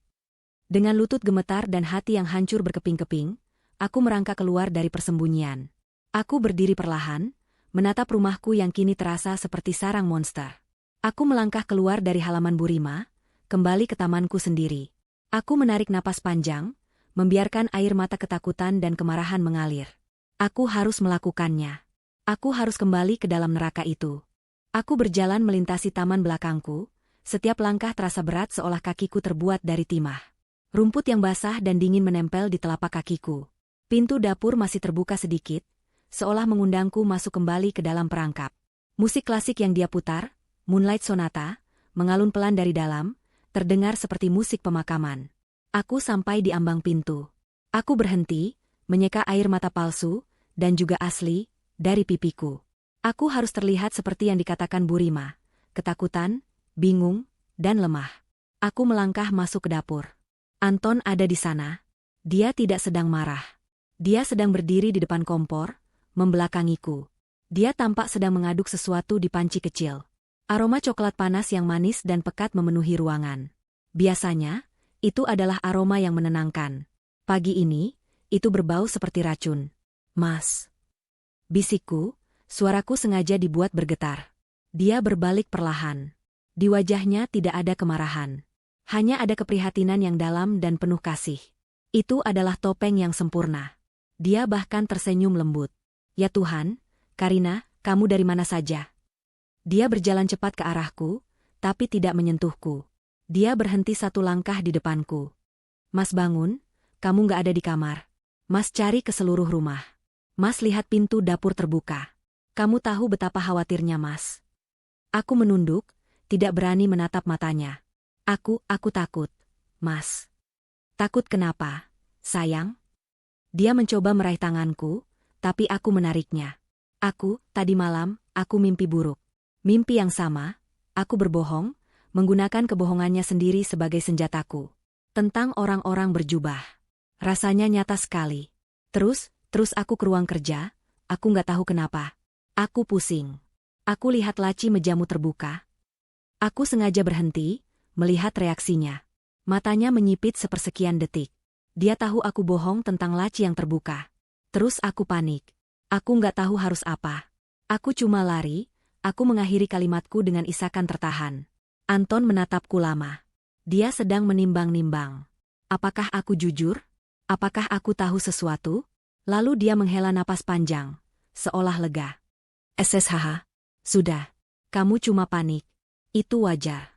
Speaker 1: Dengan lutut gemetar dan hati yang hancur berkeping-keping, aku merangkak keluar dari persembunyian. Aku berdiri perlahan, menatap rumahku yang kini terasa seperti sarang monster. Aku melangkah keluar dari halaman Burima, kembali ke tamanku sendiri. Aku menarik napas panjang, membiarkan air mata ketakutan dan kemarahan mengalir. Aku harus melakukannya. Aku harus kembali ke dalam neraka itu. Aku berjalan melintasi taman belakangku, setiap langkah terasa berat seolah kakiku terbuat dari timah. Rumput yang basah dan dingin menempel di telapak kakiku. Pintu dapur masih terbuka sedikit, seolah mengundangku masuk kembali ke dalam perangkap. Musik klasik yang dia putar, Moonlight Sonata, mengalun pelan dari dalam, terdengar seperti musik pemakaman. Aku sampai di ambang pintu. Aku berhenti, menyeka air mata palsu, dan juga asli, dari pipiku. Aku harus terlihat seperti yang dikatakan Burima, ketakutan, bingung, dan lemah. Aku melangkah masuk ke dapur. Anton ada di sana. Dia tidak sedang marah. Dia sedang berdiri di depan kompor, membelakangiku. Dia tampak sedang mengaduk sesuatu di panci kecil. Aroma coklat panas yang manis dan pekat memenuhi ruangan. Biasanya, itu adalah aroma yang menenangkan. Pagi ini, itu berbau seperti racun. Mas. Bisikku, suaraku sengaja dibuat bergetar. Dia berbalik perlahan. Di wajahnya tidak ada kemarahan. Hanya ada keprihatinan yang dalam dan penuh kasih. Itu adalah topeng yang sempurna. Dia bahkan tersenyum lembut. Ya Tuhan, Karina, kamu dari mana saja? Dia berjalan cepat ke arahku, tapi tidak menyentuhku. Dia berhenti satu langkah di depanku. Mas bangun, kamu nggak ada di kamar. Mas cari ke seluruh rumah. Mas lihat pintu dapur terbuka. Kamu tahu betapa khawatirnya Mas. Aku menunduk, tidak berani menatap matanya. Aku takut, Mas. Takut kenapa, sayang? Dia mencoba meraih tanganku, tapi aku menariknya. Tadi malam, aku mimpi buruk. Mimpi yang sama, aku berbohong, menggunakan kebohongannya sendiri sebagai senjataku. Tentang orang-orang berjubah. Rasanya nyata sekali. Terus aku ke ruang kerja, aku nggak tahu kenapa. Aku pusing. Aku lihat laci mejamu terbuka. Aku sengaja berhenti, melihat reaksinya. Matanya menyipit sepersekian detik. Dia tahu aku bohong tentang laci yang terbuka. Terus aku panik. Aku nggak tahu harus apa. Aku cuma lari, Aku mengakhiri kalimatku dengan isakan tertahan. Anton menatapku lama. Dia sedang menimbang-nimbang. Apakah aku jujur? Apakah aku tahu sesuatu? Lalu dia menghela napas panjang, seolah lega. SSHH. Sudah. Kamu cuma panik. Itu wajar.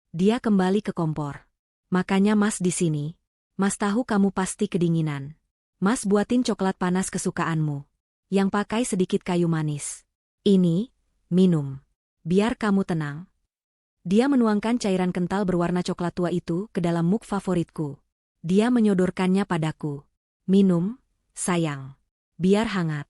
Speaker 1: Dia kembali ke kompor. Makanya Mas di sini. Mas tahu kamu pasti kedinginan. Mas buatin coklat panas kesukaanmu. Yang pakai sedikit kayu manis. Ini, minum. Biar kamu tenang. Dia menuangkan cairan kental berwarna coklat tua itu ke dalam mug favoritku. Dia menyodorkannya padaku. Minum, sayang. Biar hangat.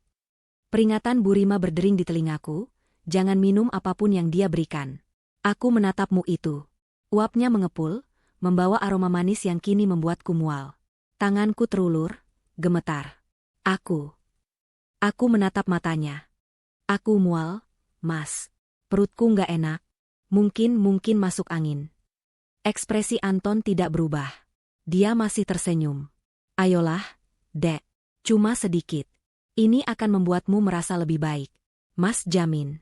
Speaker 1: Peringatan Bu Rima berdering di telingaku. Jangan minum apapun yang dia berikan. Aku menatap mug itu. Uapnya mengepul, membawa aroma manis yang kini membuatku mual. Tanganku terulur, gemetar. Aku menatap matanya. Aku mual, Mas. Perutku nggak enak. Mungkin masuk angin. Ekspresi Anton tidak berubah. Dia masih tersenyum. Ayolah, Dek. Cuma sedikit. Ini akan membuatmu merasa lebih baik. Mas jamin.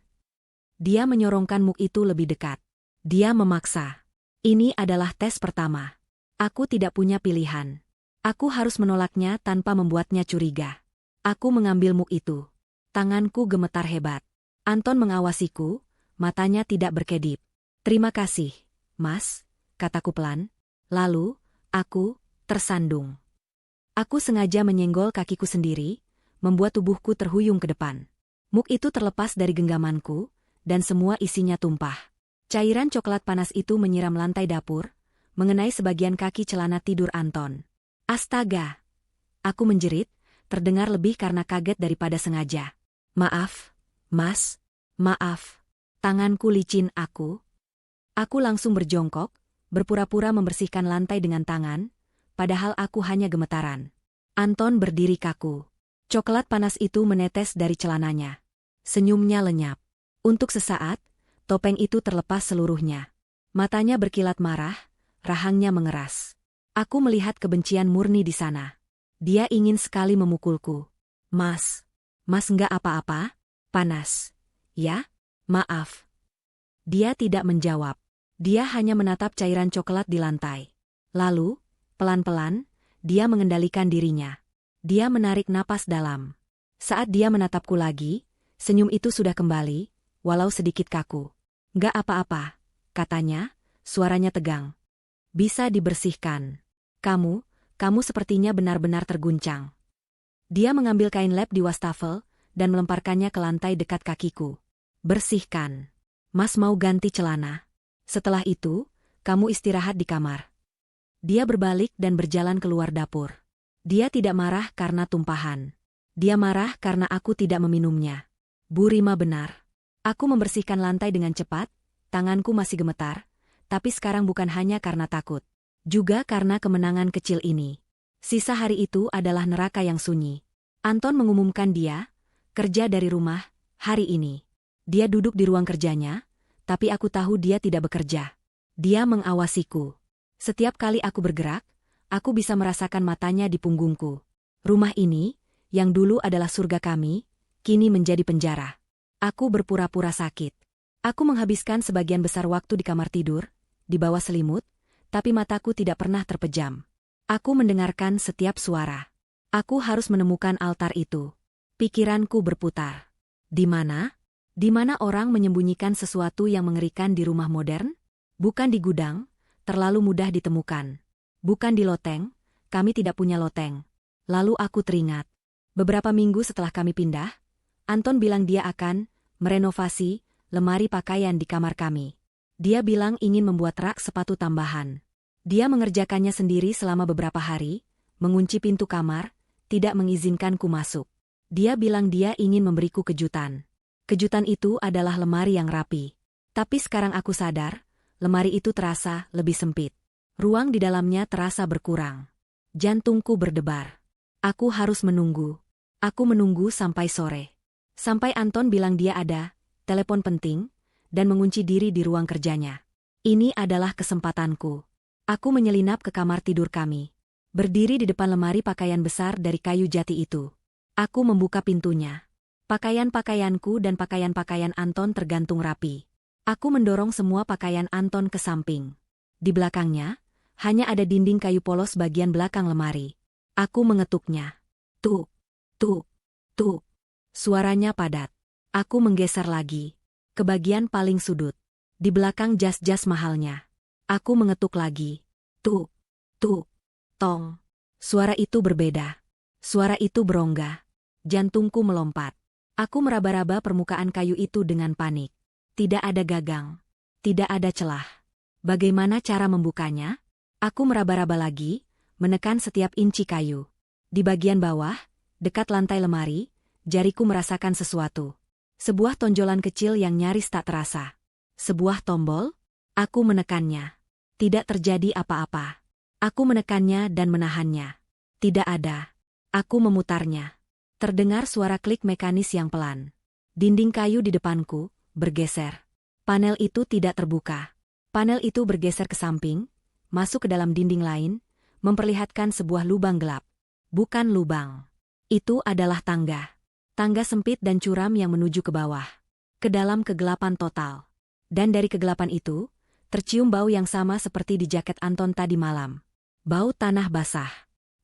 Speaker 1: Dia menyorongkan mug itu lebih dekat. Dia memaksa. Ini adalah tes pertama. Aku tidak punya pilihan. Aku harus menolaknya tanpa membuatnya curiga. Aku mengambil mug itu. Tanganku gemetar hebat. Anton mengawasiku, matanya tidak berkedip. Terima kasih, Mas, kataku pelan. Lalu, aku tersandung. Aku sengaja menyenggol kakiku sendiri, membuat tubuhku terhuyung ke depan. Mug itu terlepas dari genggamanku, dan semua isinya tumpah. Cairan coklat panas itu menyiram lantai dapur, mengenai sebagian kaki celana tidur Anton. Astaga! Aku menjerit, terdengar lebih karena kaget daripada sengaja. Maaf, Mas, maaf. Tanganku licin aku. Aku langsung berjongkok, berpura-pura membersihkan lantai dengan tangan, padahal aku hanya gemetaran. Anton berdiri kaku. Coklat panas itu menetes dari celananya. Senyumnya lenyap. Untuk sesaat, topeng itu terlepas seluruhnya. Matanya berkilat marah, rahangnya mengeras. Aku melihat kebencian murni di sana. Dia ingin sekali memukulku. Mas nggak apa-apa? Panas. Ya? Maaf. Dia tidak menjawab. Dia hanya menatap cairan coklat di lantai. Lalu, pelan-pelan, dia mengendalikan dirinya. Dia menarik napas dalam. Saat dia menatapku lagi, senyum itu sudah kembali, walau sedikit kaku. Nggak apa-apa, katanya, suaranya tegang. Bisa dibersihkan. Kamu sepertinya benar-benar terguncang. Dia mengambil kain lap di wastafel, dan melemparkannya ke lantai dekat kakiku. Bersihkan. Mas mau ganti celana. Setelah itu, kamu istirahat di kamar. Dia berbalik dan berjalan keluar dapur. Dia tidak marah karena tumpahan. Dia marah karena aku tidak meminumnya. Bu Rima benar. Aku membersihkan lantai dengan cepat, tanganku masih gemetar, tapi sekarang bukan hanya karena takut. Juga karena kemenangan kecil ini. Sisa hari itu adalah neraka yang sunyi. Anton mengumumkan dia, kerja dari rumah, hari ini. Dia duduk di ruang kerjanya, tapi aku tahu dia tidak bekerja. Dia mengawasiku. Setiap kali aku bergerak, aku bisa merasakan matanya di punggungku. Rumah ini, yang dulu adalah surga kami, kini menjadi penjara. Aku berpura-pura sakit. Aku menghabiskan sebagian besar waktu di kamar tidur, di bawah selimut, tapi mataku tidak pernah terpejam. Aku mendengarkan setiap suara. Aku harus menemukan altar itu. Pikiranku berputar. Di mana? Di mana orang menyembunyikan sesuatu yang mengerikan di rumah modern? Bukan di gudang, terlalu mudah ditemukan. Bukan di loteng, kami tidak punya loteng. Lalu aku teringat. Beberapa minggu setelah kami pindah, Anton bilang dia akan merenovasi lemari pakaian di kamar kami. Dia bilang ingin membuat rak sepatu tambahan. Dia mengerjakannya sendiri selama beberapa hari, mengunci pintu kamar, tidak mengizinkanku masuk. Dia bilang dia ingin memberiku kejutan. Kejutan itu adalah lemari yang rapi. Tapi sekarang aku sadar, lemari itu terasa lebih sempit. Ruang di dalamnya terasa berkurang. Jantungku berdebar. Aku harus menunggu. Aku menunggu sampai sore. Sampai Anton bilang dia ada telepon penting, dan mengunci diri di ruang kerjanya. Ini adalah kesempatanku. Aku menyelinap ke kamar tidur kami. Berdiri di depan lemari pakaian besar dari kayu jati itu. Aku membuka pintunya. Pakaian-pakaianku dan pakaian-pakaian Anton tergantung rapi. Aku mendorong semua pakaian Anton ke samping. Di belakangnya, hanya ada dinding kayu polos bagian belakang lemari. Aku mengetuknya. Tuk, tuk, tuk. Suaranya padat. Aku menggeser lagi. Ke bagian paling sudut. Di belakang jas-jas mahalnya. Aku mengetuk lagi. Tuk, tuk, tong. Suara itu berbeda. Suara itu berongga. Jantungku melompat. Aku meraba-raba permukaan kayu itu dengan panik. Tidak ada gagang. Tidak ada celah. Bagaimana cara membukanya? Aku meraba-raba lagi, menekan setiap inci kayu. Di bagian bawah, dekat lantai lemari, jariku merasakan sesuatu. Sebuah tonjolan kecil yang nyaris tak terasa. Sebuah tombol? Aku menekannya. Tidak terjadi apa-apa. Aku menekannya dan menahannya. Tidak ada. Aku memutarnya. Terdengar suara klik mekanis yang pelan. Dinding kayu di depanku bergeser. Panel itu tidak terbuka. Panel itu bergeser ke samping, masuk ke dalam dinding lain, memperlihatkan sebuah lubang gelap. Bukan lubang. Itu adalah tangga. Tangga sempit dan curam yang menuju ke bawah. Ke dalam kegelapan total. Dan dari kegelapan itu, tercium bau yang sama seperti di jaket Anton tadi malam. Bau tanah basah.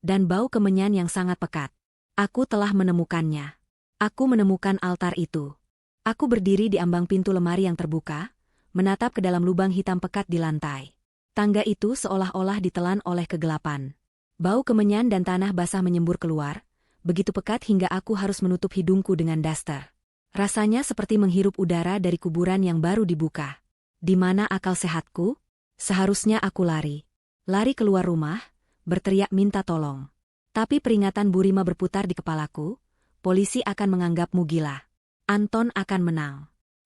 Speaker 1: Dan bau kemenyan yang sangat pekat. Aku telah menemukannya. Aku menemukan altar itu. Aku berdiri di ambang pintu lemari yang terbuka, menatap ke dalam lubang hitam pekat di lantai. Tangga itu seolah-olah ditelan oleh kegelapan. Bau kemenyan dan tanah basah menyembur keluar, begitu pekat hingga aku harus menutup hidungku dengan daster. Rasanya seperti menghirup udara dari kuburan yang baru dibuka. Di mana akal sehatku? Seharusnya aku lari. Lari keluar rumah, berteriak minta tolong. Tapi peringatan Bu Rima berputar di kepalaku, polisi akan menganggapmu gila. Anton akan menang.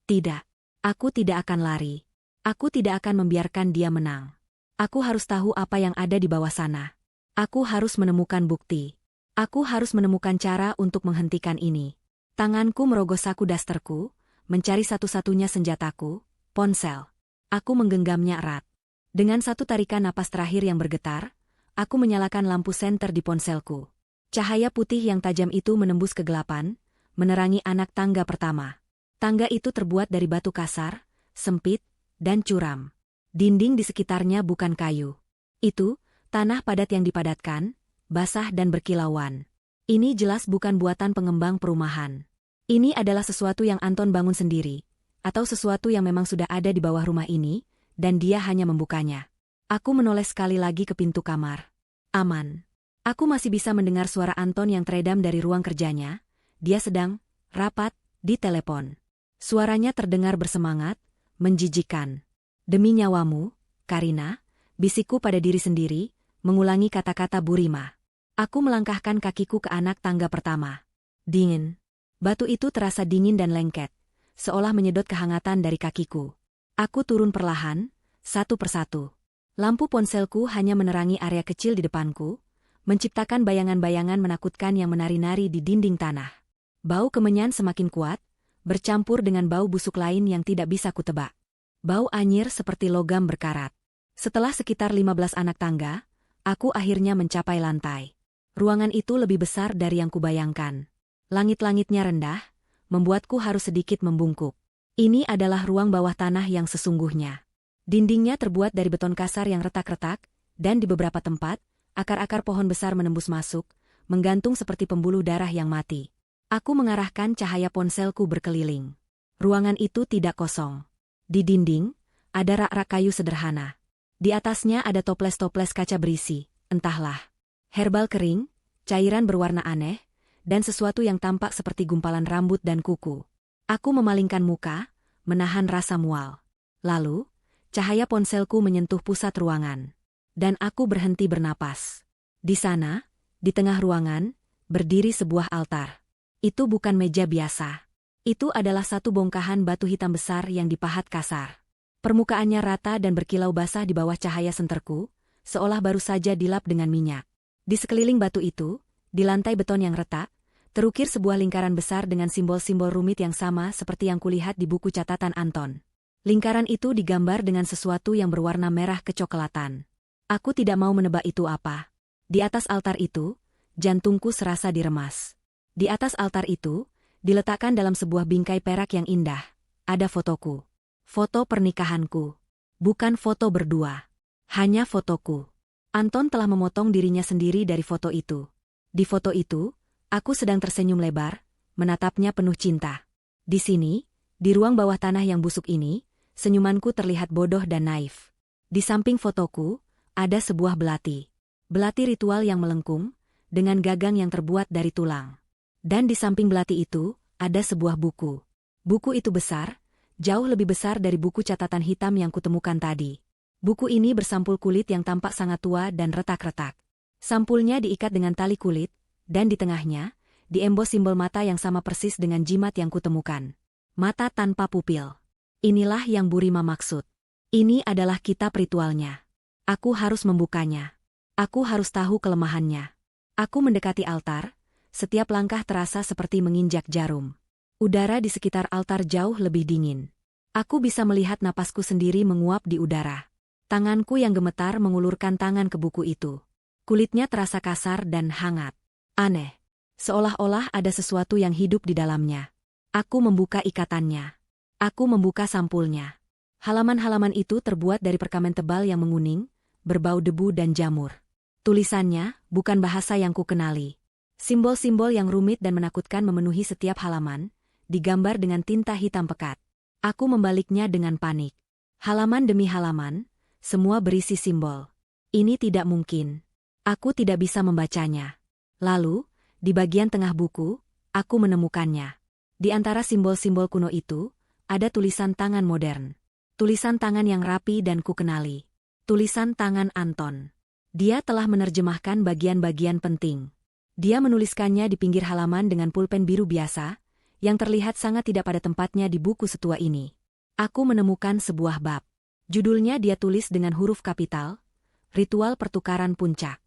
Speaker 1: Tidak. Aku tidak akan lari. Aku tidak akan membiarkan dia menang. Aku harus tahu apa yang ada di bawah sana. Aku harus menemukan bukti. Aku harus menemukan cara untuk menghentikan ini. Tanganku merogoh saku dasterku, mencari satu-satunya senjataku, ponsel. Aku menggenggamnya erat. Dengan satu tarikan napas terakhir yang bergetar, aku menyalakan lampu senter di ponselku. Cahaya putih yang tajam itu menembus kegelapan, menerangi anak tangga pertama. Tangga itu terbuat dari batu kasar, sempit, dan curam. Dinding di sekitarnya bukan kayu. Itu, tanah padat yang dipadatkan, basah dan berkilauan. Ini jelas bukan buatan pengembang perumahan. Ini adalah sesuatu yang Anton bangun sendiri, atau sesuatu yang memang sudah ada di bawah rumah ini, dan dia hanya membukanya. Aku menoleh sekali lagi ke pintu kamar. Aman. Aku masih bisa mendengar suara Anton yang teredam dari ruang kerjanya. Dia sedang rapat di telepon. Suaranya terdengar bersemangat, menjijikan. Demi nyawamu, Karina, bisikku pada diri sendiri, mengulangi kata-kata Bu Rima. Aku melangkahkan kakiku ke anak tangga pertama. Dingin. Batu itu terasa dingin dan lengket, seolah menyedot kehangatan dari kakiku. Aku turun perlahan, satu persatu. Lampu ponselku hanya menerangi area kecil di depanku, menciptakan bayangan-bayangan menakutkan yang menari-nari di dinding tanah. Bau kemenyan semakin kuat, bercampur dengan bau busuk lain yang tidak bisa kutebak. Bau anyir seperti logam berkarat. Setelah sekitar 15 anak tangga, aku akhirnya mencapai lantai. Ruangan itu lebih besar dari yang kubayangkan. Langit-langitnya rendah, membuatku harus sedikit membungkuk. Ini adalah ruang bawah tanah yang sesungguhnya. Dindingnya terbuat dari beton kasar yang retak-retak, dan di beberapa tempat, akar-akar pohon besar menembus masuk, menggantung seperti pembuluh darah yang mati. Aku mengarahkan cahaya ponselku berkeliling. Ruangan itu tidak kosong. Di dinding, ada rak-rak kayu sederhana. Di atasnya ada toples-toples kaca berisi, entahlah, herbal kering, cairan berwarna aneh, dan sesuatu yang tampak seperti gumpalan rambut dan kuku. Aku memalingkan muka, menahan rasa mual. Lalu, cahaya ponselku menyentuh pusat ruangan. Dan aku berhenti bernapas. Di sana, di tengah ruangan, berdiri sebuah altar. Itu bukan meja biasa. Itu adalah satu bongkahan batu hitam besar yang dipahat kasar. Permukaannya rata dan berkilau basah di bawah cahaya senterku, seolah baru saja dilap dengan minyak. Di sekeliling batu itu, di lantai beton yang retak, terukir sebuah lingkaran besar dengan simbol-simbol rumit yang sama seperti yang kulihat di buku catatan Anton. Lingkaran itu digambar dengan sesuatu yang berwarna merah kecoklatan. Aku tidak mau menebak itu apa. Di atas altar itu, jantungku serasa diremas. Di atas altar itu, Diletakkan dalam sebuah bingkai perak yang indah, ada fotoku. Foto pernikahanku. Bukan foto berdua. Hanya fotoku. Anton telah memotong dirinya sendiri dari foto itu. Di foto itu, aku sedang tersenyum lebar, menatapnya penuh cinta. Di sini, di ruang bawah tanah yang busuk ini, senyumanku terlihat bodoh dan naif. Di samping fotoku, ada sebuah belati. Belati ritual yang melengkung, dengan gagang yang terbuat dari tulang. Dan di samping belati itu, ada sebuah buku. Buku itu besar, jauh lebih besar dari buku catatan hitam yang kutemukan tadi. Buku ini bersampul kulit yang tampak sangat tua dan retak-retak. Sampulnya diikat dengan tali kulit, dan di tengahnya, diembos simbol mata yang sama persis dengan jimat yang kutemukan. Mata tanpa pupil. Inilah yang Burima maksud. Ini adalah kitab ritualnya. Aku harus membukanya. Aku harus tahu kelemahannya. Aku mendekati altar, setiap langkah terasa seperti menginjak jarum. Udara di sekitar altar jauh lebih dingin. Aku bisa melihat napasku sendiri menguap di udara. Tanganku yang gemetar mengulurkan tangan ke buku itu. Kulitnya terasa kasar dan hangat. Aneh. Seolah-olah ada sesuatu yang hidup di dalamnya. Aku membuka ikatannya. Aku membuka sampulnya. Halaman-halaman itu terbuat dari perkamen tebal yang menguning, berbau debu dan jamur. Tulisannya bukan bahasa yang kukenali. Simbol-simbol yang rumit dan menakutkan memenuhi setiap halaman, digambar dengan tinta hitam pekat. Aku membaliknya dengan panik. Halaman demi halaman, semua berisi simbol. Ini tidak mungkin. Aku tidak bisa membacanya. Lalu, di bagian tengah buku, aku menemukannya. Di antara simbol-simbol kuno itu, ada tulisan tangan modern. Tulisan tangan yang rapi dan kukenali. Tulisan tangan Anton. Dia telah menerjemahkan bagian-bagian penting. Dia menuliskannya di pinggir halaman dengan pulpen biru biasa, yang terlihat sangat tidak pada tempatnya di buku setua ini. Aku menemukan sebuah bab. Judulnya dia tulis dengan huruf kapital, Ritual Pertukaran Puncak.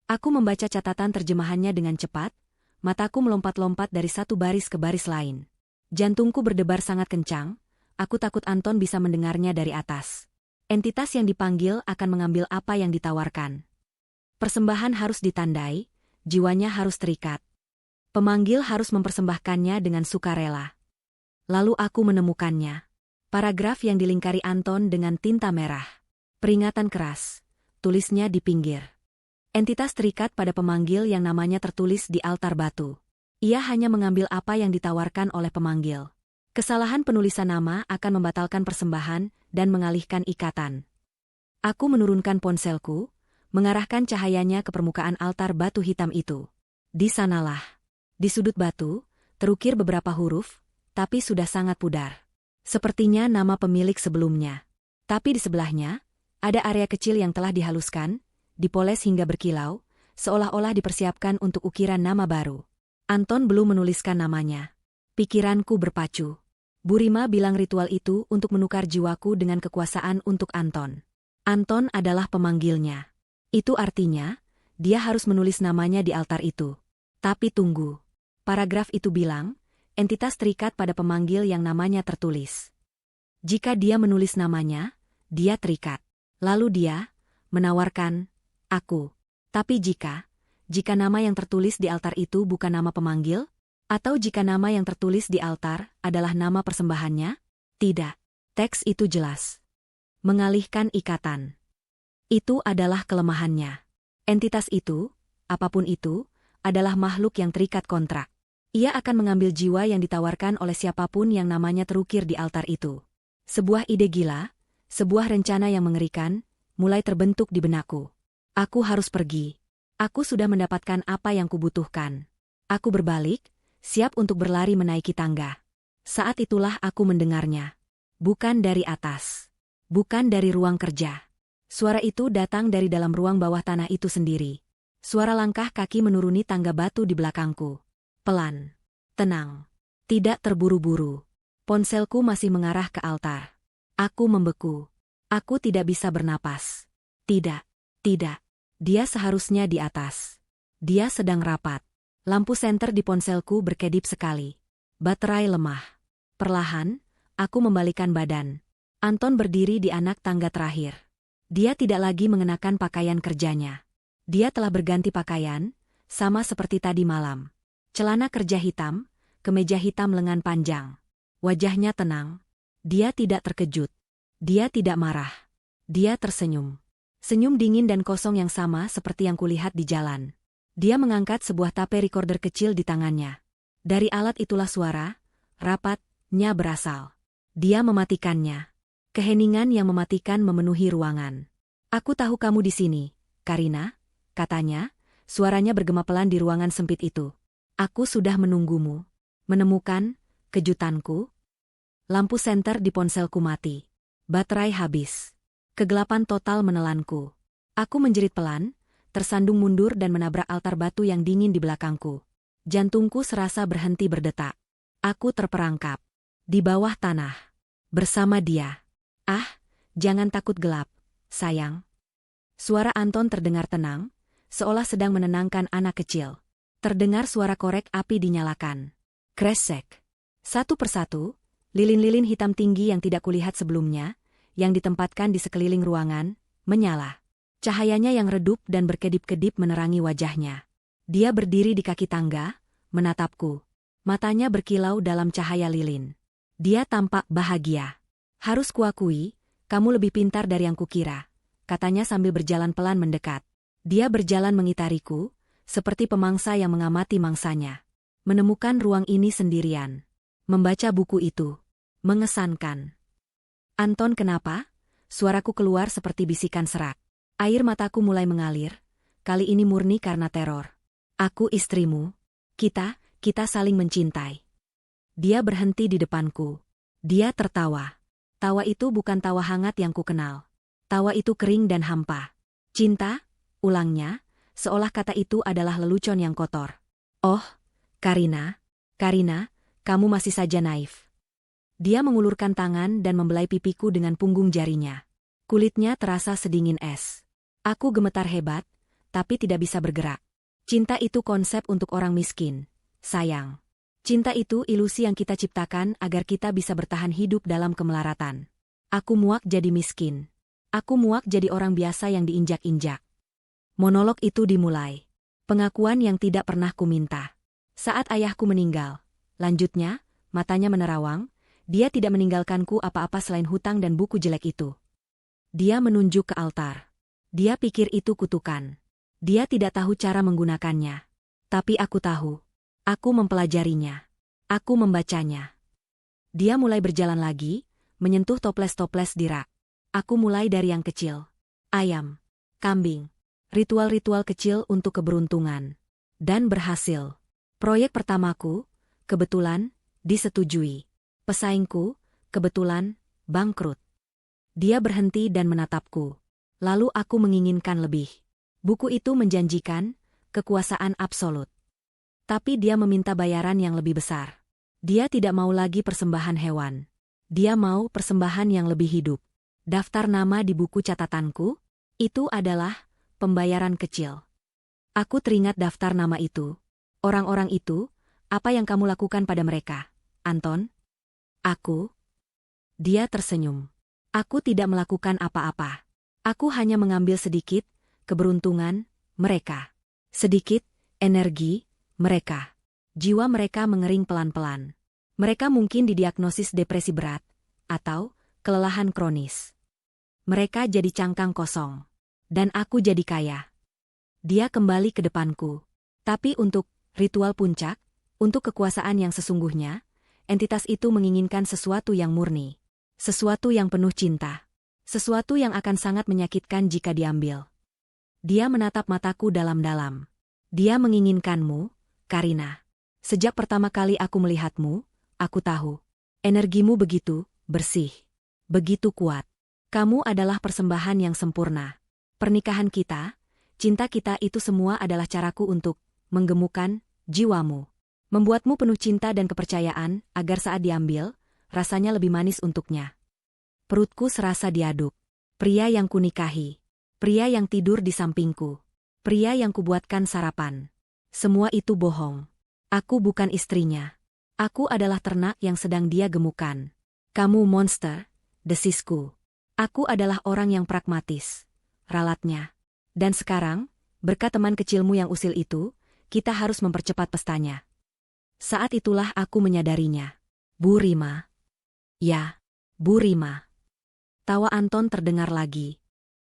Speaker 1: Aku membaca catatan terjemahannya dengan cepat, mataku melompat-lompat dari satu baris ke baris lain. Jantungku berdebar sangat kencang, aku takut Anton bisa mendengarnya dari atas. Entitas yang dipanggil akan mengambil apa yang ditawarkan. Persembahan harus ditandai, jiwanya harus terikat. Pemanggil harus mempersembahkannya dengan sukarela. Lalu aku menemukannya. Paragraf yang dilingkari Anton dengan tinta merah. Peringatan keras. Tulisnya di pinggir. Entitas terikat pada pemanggil yang namanya tertulis di altar batu. Ia hanya mengambil apa yang ditawarkan oleh pemanggil. Kesalahan penulisan nama akan membatalkan persembahan dan mengalihkan ikatan. Aku menurunkan ponselku, mengarahkan cahayanya ke permukaan altar batu hitam itu. Di sanalah. Di sudut batu, terukir beberapa huruf, tapi sudah sangat pudar. Sepertinya nama pemilik sebelumnya. Tapi di sebelahnya, ada area kecil yang telah dihaluskan, dipoles hingga berkilau, seolah-olah dipersiapkan untuk ukiran nama baru. Anton belum menuliskan namanya. Pikiranku berpacu. Burima bilang ritual itu untuk menukar jiwaku dengan kekuasaan untuk Anton. Anton adalah pemanggilnya. Itu artinya, dia harus menulis namanya di altar itu. Tapi tunggu. Paragraf itu bilang, entitas terikat pada pemanggil yang namanya tertulis. Jika dia menulis namanya, dia terikat. Lalu dia menawarkan aku. Tapi jika nama yang tertulis di altar itu bukan nama pemanggil, atau jika nama yang tertulis di altar adalah nama persembahannya, tidak. Teks itu jelas. Mengalihkan ikatan. Itu adalah kelemahannya. Entitas itu, apapun itu, adalah makhluk yang terikat kontrak. Ia akan mengambil jiwa yang ditawarkan oleh siapapun yang namanya terukir di altar itu. Sebuah ide gila, sebuah rencana yang mengerikan, mulai terbentuk di benakku. Aku harus pergi. Aku sudah mendapatkan apa yang kubutuhkan. Aku berbalik, siap untuk berlari menaiki tangga. Saat itulah aku mendengarnya. Bukan dari atas. Bukan dari ruang kerja. Suara itu datang dari dalam ruang bawah tanah itu sendiri. Suara langkah kaki menuruni tangga batu di belakangku. Pelan. Tenang. Tidak terburu-buru. Ponselku masih mengarah ke altar. Aku membeku. Aku tidak bisa bernapas. Tidak. Dia seharusnya di atas. Dia sedang rapat. Lampu senter di ponselku berkedip sekali. Baterai lemah. Perlahan, aku membalikan badan. Anton berdiri di anak tangga terakhir. Dia tidak lagi mengenakan pakaian kerjanya. Dia telah berganti pakaian, sama seperti tadi malam. Celana kerja hitam, kemeja hitam lengan panjang. Wajahnya tenang. Dia tidak terkejut. Dia tidak marah. Dia tersenyum. Senyum dingin dan kosong yang sama seperti yang kulihat di jalan. Dia mengangkat sebuah tape recorder kecil di tangannya. Dari alat itulah suara, rapatnya berasal. Dia mematikannya. Keheningan yang mematikan memenuhi ruangan. "Aku tahu kamu di sini, Karina," katanya, suaranya bergema pelan di ruangan sempit itu. "Aku sudah menunggumu." Menemukan kejutanku? Lampu senter di ponselku mati. Baterai habis. Kegelapan total menelanku. Aku menjerit pelan, tersandung mundur dan menabrak altar batu yang dingin di belakangku. Jantungku serasa berhenti berdetak. Aku terperangkap. Di bawah tanah. Bersama dia. "Ah, jangan takut gelap, sayang." Suara Anton terdengar tenang, seolah sedang menenangkan anak kecil. Terdengar suara korek api dinyalakan. Kresek. Satu persatu, lilin-lilin hitam tinggi yang tidak kulihat sebelumnya, yang ditempatkan di sekeliling ruangan, menyala. Cahayanya yang redup dan berkedip-kedip menerangi wajahnya. Dia berdiri di kaki tangga, menatapku. Matanya berkilau dalam cahaya lilin. Dia tampak bahagia. "Harus kuakui, kamu lebih pintar dari yang kukira," katanya sambil berjalan pelan mendekat. Dia berjalan mengitariku, seperti pemangsa yang mengamati mangsanya. Menemukan ruang ini sendirian. Membaca buku itu. Mengesankan. "Anton, kenapa?" Suaraku keluar seperti bisikan serak. Air mataku mulai mengalir, kali ini murni karena teror. "Aku istrimu. Kita saling mencintai." Dia berhenti di depanku. Dia tertawa. Tawa itu bukan tawa hangat yang kukenal. Tawa itu kering dan hampa. "Cinta?" ulangnya, seolah kata itu adalah lelucon yang kotor. "Oh, Karina, kamu masih saja naif." Dia mengulurkan tangan dan membelai pipiku dengan punggung jarinya. Kulitnya terasa sedingin es. Aku gemetar hebat, tapi tidak bisa bergerak. "Cinta itu konsep untuk orang miskin, sayang. Cinta itu ilusi yang kita ciptakan agar kita bisa bertahan hidup dalam kemelaratan. Aku muak jadi miskin. Aku muak jadi orang biasa yang diinjak-injak." Monolog itu dimulai. Pengakuan yang tidak pernah kuminta. "Saat ayahku meninggal," lanjutnya, matanya menerawang, "dia tidak meninggalkanku apa-apa selain hutang dan buku jelek itu." Dia menunjuk ke altar. Dia pikir itu kutukan. Dia tidak tahu cara menggunakannya. Tapi aku tahu. Aku mempelajarinya. Aku membacanya. Dia mulai berjalan lagi, menyentuh toples-toples di rak. Aku mulai dari yang kecil. Ayam. Kambing. Ritual-ritual kecil untuk keberuntungan. Dan berhasil. Proyek pertamaku, kebetulan, disetujui. Pesaingku, kebetulan, bangkrut. Dia berhenti dan menatapku. Lalu aku menginginkan lebih. Buku itu menjanjikan kekuasaan absolut. Tapi dia meminta bayaran yang lebih besar. Dia tidak mau lagi persembahan hewan. Dia mau persembahan yang lebih hidup. Daftar nama di buku catatanku, itu adalah pembayaran kecil. Aku teringat daftar nama itu. Orang-orang itu, apa yang kamu lakukan pada mereka, Anton? Aku? Dia tersenyum. Aku tidak melakukan apa-apa. Aku hanya mengambil sedikit keberuntungan mereka. Sedikit energi mereka. Jiwa mereka mengering pelan-pelan. Mereka mungkin didiagnosis depresi berat atau kelelahan kronis. Mereka jadi cangkang kosong. Dan aku jadi kaya. Dia kembali ke depanku. Tapi untuk ritual puncak, untuk kekuasaan yang sesungguhnya, entitas itu menginginkan sesuatu yang murni. Sesuatu yang penuh cinta. Sesuatu yang akan sangat menyakitkan jika diambil. Dia menatap mataku dalam-dalam. Dia menginginkanmu, Karina. Sejak pertama kali aku melihatmu, aku tahu. Energimu begitu bersih. Begitu kuat. Kamu adalah persembahan yang sempurna. Pernikahan kita, cinta kita itu semua adalah caraku untuk menggemukkan jiwamu. Membuatmu penuh cinta dan kepercayaan agar saat diambil, rasanya lebih manis untuknya. Perutku serasa diaduk. Pria yang kunikahi. Pria yang tidur di sampingku. Pria yang kubuatkan sarapan. Semua itu bohong. Aku bukan istrinya. Aku adalah ternak yang sedang dia gemukan. Kamu monster, desisku. Aku adalah orang yang pragmatis. Ralatnya. Dan sekarang, berkat teman kecilmu yang usil itu, kita harus mempercepat pestanya. Saat itulah aku menyadarinya. Bu Rima. Ya, Bu Rima. Tawa Anton terdengar lagi.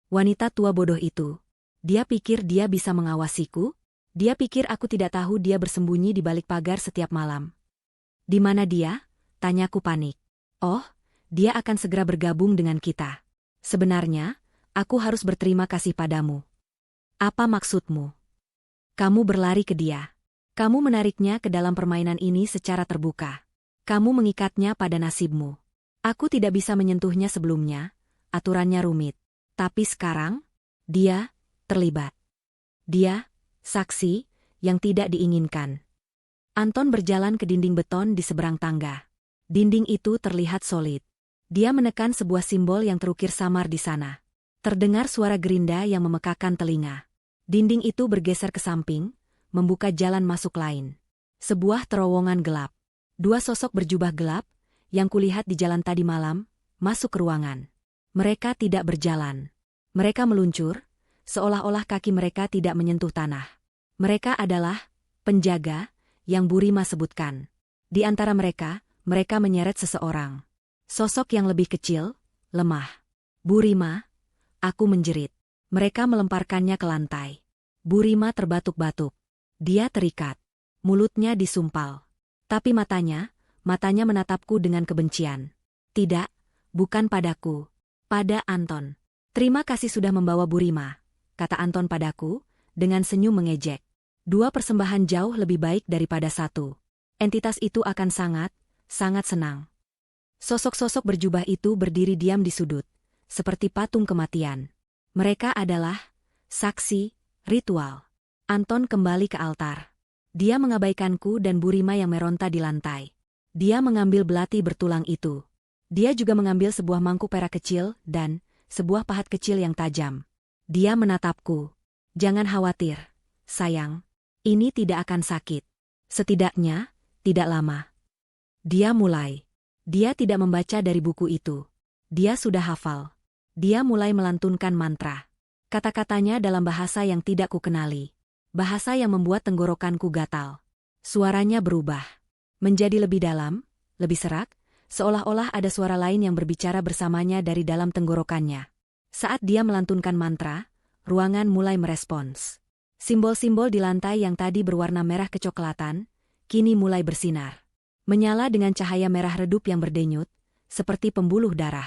Speaker 1: Wanita tua bodoh itu. Dia pikir dia bisa mengawasiku? Dia pikir aku tidak tahu dia bersembunyi di balik pagar setiap malam. Di mana dia? Tanyaku panik. Oh, dia akan segera bergabung dengan kita. Sebenarnya, aku harus berterima kasih padamu. Apa maksudmu? Kamu berlari ke dia. Kamu menariknya ke dalam permainan ini secara terbuka. Kamu mengikatnya pada nasibmu. Aku tidak bisa menyentuhnya sebelumnya, aturannya rumit. Tapi sekarang, dia terlibat. Dia, saksi, yang tidak diinginkan. Anton berjalan ke dinding beton di seberang tangga. Dinding itu terlihat solid. Dia menekan sebuah simbol yang terukir samar di sana. Terdengar suara gerinda yang memekakan telinga. Dinding itu bergeser ke samping, membuka jalan masuk lain. Sebuah terowongan gelap. Dua sosok berjubah gelap, yang kulihat di jalan tadi malam, masuk ke ruangan. Mereka tidak berjalan. Mereka meluncur, seolah-olah kaki mereka tidak menyentuh tanah. Mereka adalah penjaga yang Bu Rima sebutkan. Di antara mereka menyeret seseorang. Sosok yang lebih kecil, lemah. Bu Rima, aku menjerit. Mereka melemparkannya ke lantai. Bu Rima terbatuk-batuk. Dia terikat. Mulutnya disumpal. Tapi matanya menatapku dengan kebencian. Tidak, bukan padaku. Pada Anton. Terima kasih sudah membawa Bu Rima, kata Anton padaku, dengan senyum mengejek. Dua persembahan jauh lebih baik daripada satu. Entitas itu akan sangat senang. Sosok-sosok berjubah itu berdiri diam di sudut, seperti patung kematian. Mereka adalah saksi ritual. Anton kembali ke altar. Dia mengabaikanku dan Bu Rima yang meronta di lantai. Dia mengambil belati bertulang itu. Dia juga mengambil sebuah mangkuk perak kecil dan sebuah pahat kecil yang tajam. Dia menatapku. Jangan khawatir, sayang. Ini tidak akan sakit. Setidaknya, tidak lama. Dia mulai. Dia tidak membaca dari buku itu. Dia sudah hafal. Dia mulai melantunkan mantra. Kata-katanya dalam bahasa yang tidak kukenali. Bahasa yang membuat tenggorokanku gatal. Suaranya berubah. Menjadi lebih dalam, lebih serak, seolah-olah ada suara lain yang berbicara bersamanya dari dalam tenggorokannya. Saat dia melantunkan mantra, ruangan mulai merespons. Simbol-simbol di lantai yang tadi berwarna merah kecoklatan, kini mulai bersinar. Menyala dengan cahaya merah redup yang berdenyut, seperti pembuluh darah.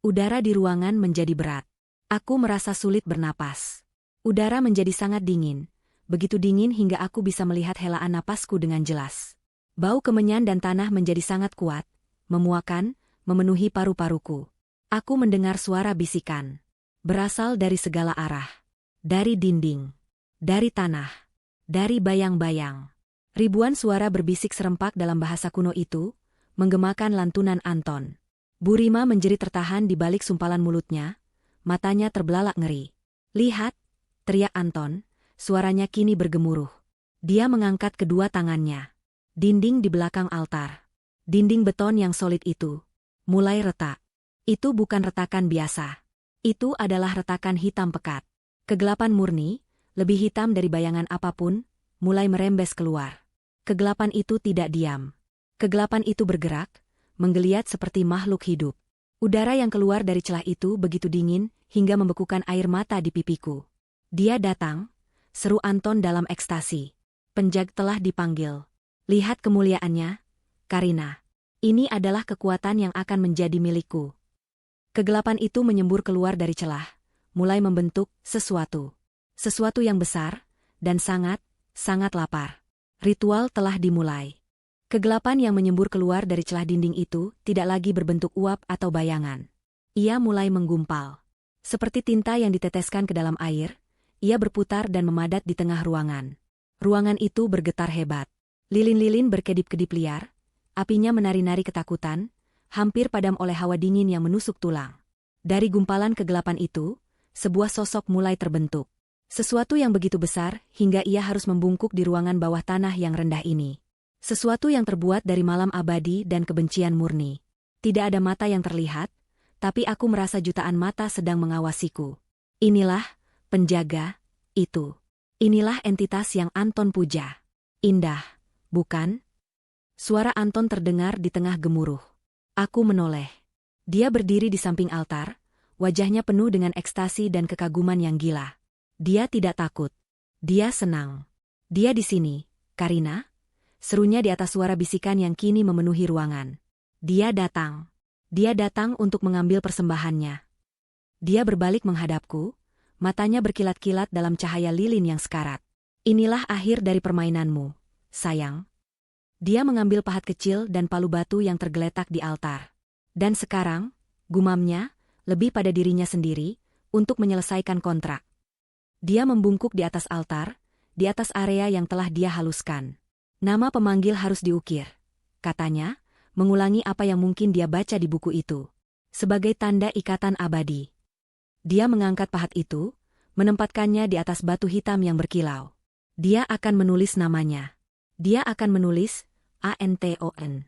Speaker 1: Udara di ruangan menjadi berat. Aku merasa sulit bernapas. Udara menjadi sangat dingin, begitu dingin hingga aku bisa melihat helaan napasku dengan jelas. Bau kemenyan dan tanah menjadi sangat kuat, memuakan, memenuhi paru-paruku. Aku mendengar suara bisikan. Berasal dari segala arah. Dari dinding. Dari tanah. Dari bayang-bayang. Ribuan suara berbisik serempak dalam bahasa kuno itu, menggemakan lantunan Anton. Bu Rima menjerit tertahan di balik sumpalan mulutnya, matanya terbelalak ngeri. Lihat, teriak Anton, suaranya kini bergemuruh. Dia mengangkat kedua tangannya. Dinding di belakang altar. Dinding beton yang solid itu mulai retak. Itu bukan retakan biasa. Itu adalah retakan hitam pekat. Kegelapan murni, lebih hitam dari bayangan apapun, mulai merembes keluar. Kegelapan itu tidak diam. Kegelapan itu bergerak, menggeliat seperti makhluk hidup. Udara yang keluar dari celah itu begitu dingin hingga membekukan air mata di pipiku. Dia datang, seru Anton dalam ekstasi. Penjaga telah dipanggil. Lihat kemuliaannya, Karina. Ini adalah kekuatan yang akan menjadi milikku. Kegelapan itu menyembur keluar dari celah, mulai membentuk sesuatu. Sesuatu yang besar, dan sangat lapar. Ritual telah dimulai. Kegelapan yang menyembur keluar dari celah dinding itu tidak lagi berbentuk uap atau bayangan. Ia mulai menggumpal. Seperti tinta yang diteteskan ke dalam air, ia berputar dan memadat di tengah ruangan. Ruangan itu bergetar hebat. Lilin-lilin berkedip-kedip liar, apinya menari-nari ketakutan, hampir padam oleh hawa dingin yang menusuk tulang. Dari gumpalan kegelapan itu, sebuah sosok mulai terbentuk. Sesuatu yang begitu besar hingga ia harus membungkuk di ruangan bawah tanah yang rendah ini. Sesuatu yang terbuat dari malam abadi dan kebencian murni. Tidak ada mata yang terlihat, tapi aku merasa jutaan mata sedang mengawasiku. Inilah penjaga itu. Inilah entitas yang Anton puja. Indah, bukan? Suara Anton terdengar di tengah gemuruh. Aku menoleh. Dia berdiri di samping altar, wajahnya penuh dengan ekstasi dan kekaguman yang gila. Dia tidak takut. Dia senang. Dia di sini, Karina. Serunya di atas suara bisikan yang kini memenuhi ruangan. Dia datang. Dia datang untuk mengambil persembahannya. Dia berbalik menghadapku, matanya berkilat-kilat dalam cahaya lilin yang sekarat. Inilah akhir dari permainanmu, sayang. Dia mengambil pahat kecil dan palu batu yang tergeletak di altar. Dan sekarang, gumamnya, lebih pada dirinya sendiri, untuk menyelesaikan kontrak. Dia membungkuk di atas altar, di atas area yang telah dia haluskan. Nama pemanggil harus diukir, katanya, mengulangi apa yang mungkin dia baca di buku itu. Sebagai tanda ikatan abadi. Dia mengangkat pahat itu, menempatkannya di atas batu hitam yang berkilau. Dia akan menulis namanya. Dia akan menulis Anton.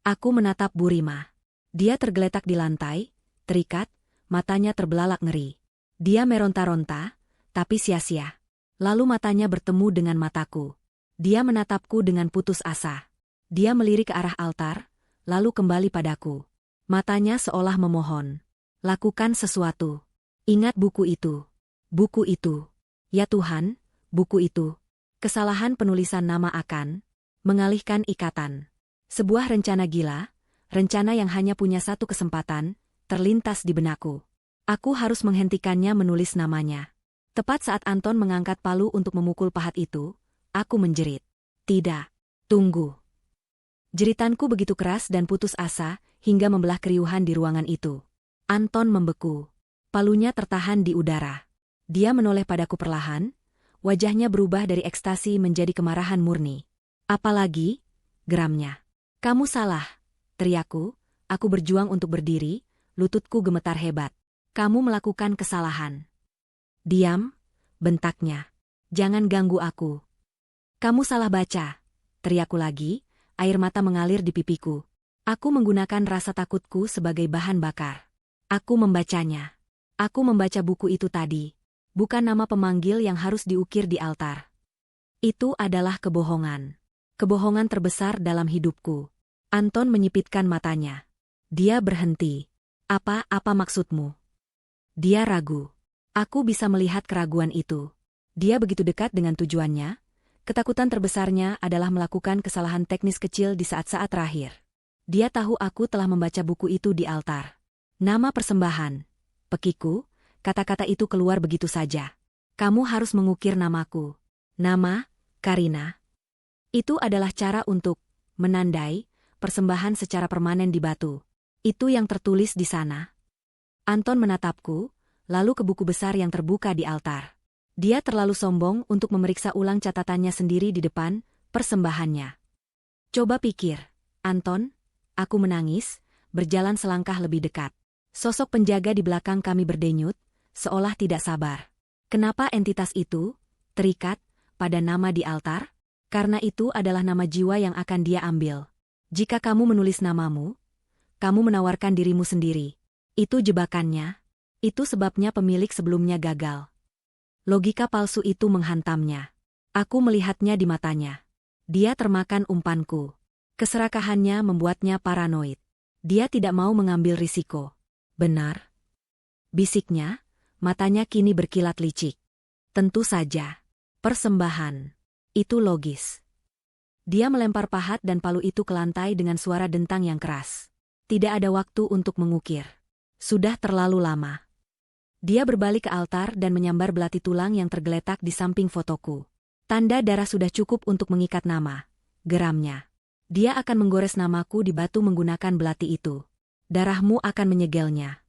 Speaker 1: Aku menatap Burima. Dia tergeletak di lantai, terikat, matanya terbelalak ngeri. Dia meronta-ronta, tapi sia-sia. Lalu matanya bertemu dengan mataku. Dia menatapku dengan putus asa. Dia melirik ke arah altar, lalu kembali padaku. Matanya seolah memohon. Lakukan sesuatu. Ingat buku itu. Buku itu. Ya Tuhan, buku itu. Kesalahan penulisan nama akan mengalihkan ikatan. Sebuah rencana gila, rencana yang hanya punya satu kesempatan, terlintas di benakku. Aku harus menghentikannya menulis namanya. Tepat saat Anton mengangkat palu untuk memukul pahat itu, aku menjerit. Tidak. Tunggu. Jeritanku begitu keras dan putus asa, hingga membelah keriuhan di ruangan itu. Anton membeku. Palunya tertahan di udara. Dia menoleh padaku perlahan, wajahnya berubah dari ekstasi menjadi kemarahan murni. Apalagi? Geramnya. Kamu salah, teriakku, aku berjuang untuk berdiri, lututku gemetar hebat. Kamu melakukan kesalahan. Diam, bentaknya. Jangan ganggu aku. Kamu salah baca, teriakku lagi, air mata mengalir di pipiku. Aku menggunakan rasa takutku sebagai bahan bakar. Aku membacanya. Aku membaca buku itu tadi. Bukan nama pemanggil yang harus diukir di altar. Itu adalah kebohongan. Kebohongan terbesar dalam hidupku. Anton menyipitkan matanya. Dia berhenti. Apa maksudmu? Dia ragu. Aku bisa melihat keraguan itu. Dia begitu dekat dengan tujuannya. Ketakutan terbesarnya adalah melakukan kesalahan teknis kecil di saat-saat terakhir. Dia tahu aku telah membaca buku itu di altar. Nama persembahan. Pekiku, kata-kata itu keluar begitu saja. Kamu harus mengukir namaku. Nama, Karina. Itu adalah cara untuk menandai persembahan secara permanen di batu. Itu yang tertulis di sana. Anton menatapku, lalu ke buku besar yang terbuka di altar. Dia terlalu sombong untuk memeriksa ulang catatannya sendiri di depan persembahannya. Coba pikir, Anton, aku menangis, berjalan selangkah lebih dekat. Sosok penjaga di belakang kami berdenyut, seolah tidak sabar. Kenapa entitas itu terikat pada nama di altar? Karena itu adalah nama jiwa yang akan dia ambil. Jika kamu menulis namamu, kamu menawarkan dirimu sendiri. Itu jebakannya. Itu sebabnya pemilik sebelumnya gagal. Logika palsu itu menghantamnya. Aku melihatnya di matanya. Dia termakan umpanku. Keserakahannya membuatnya paranoid. Dia tidak mau mengambil risiko. Benar? Bisiknya, matanya kini berkilat licik. Tentu saja. Persembahan. Itu logis. Dia melempar pahat dan palu itu ke lantai dengan suara dentang yang keras. Tidak ada waktu untuk mengukir. Sudah terlalu lama. Dia berbalik ke altar dan menyambar belati tulang yang tergeletak di samping fotoku. Tanda darah sudah cukup untuk mengikat nama. Geramnya. Dia akan menggores namaku di batu menggunakan belati itu. Darahmu akan menyegelnya.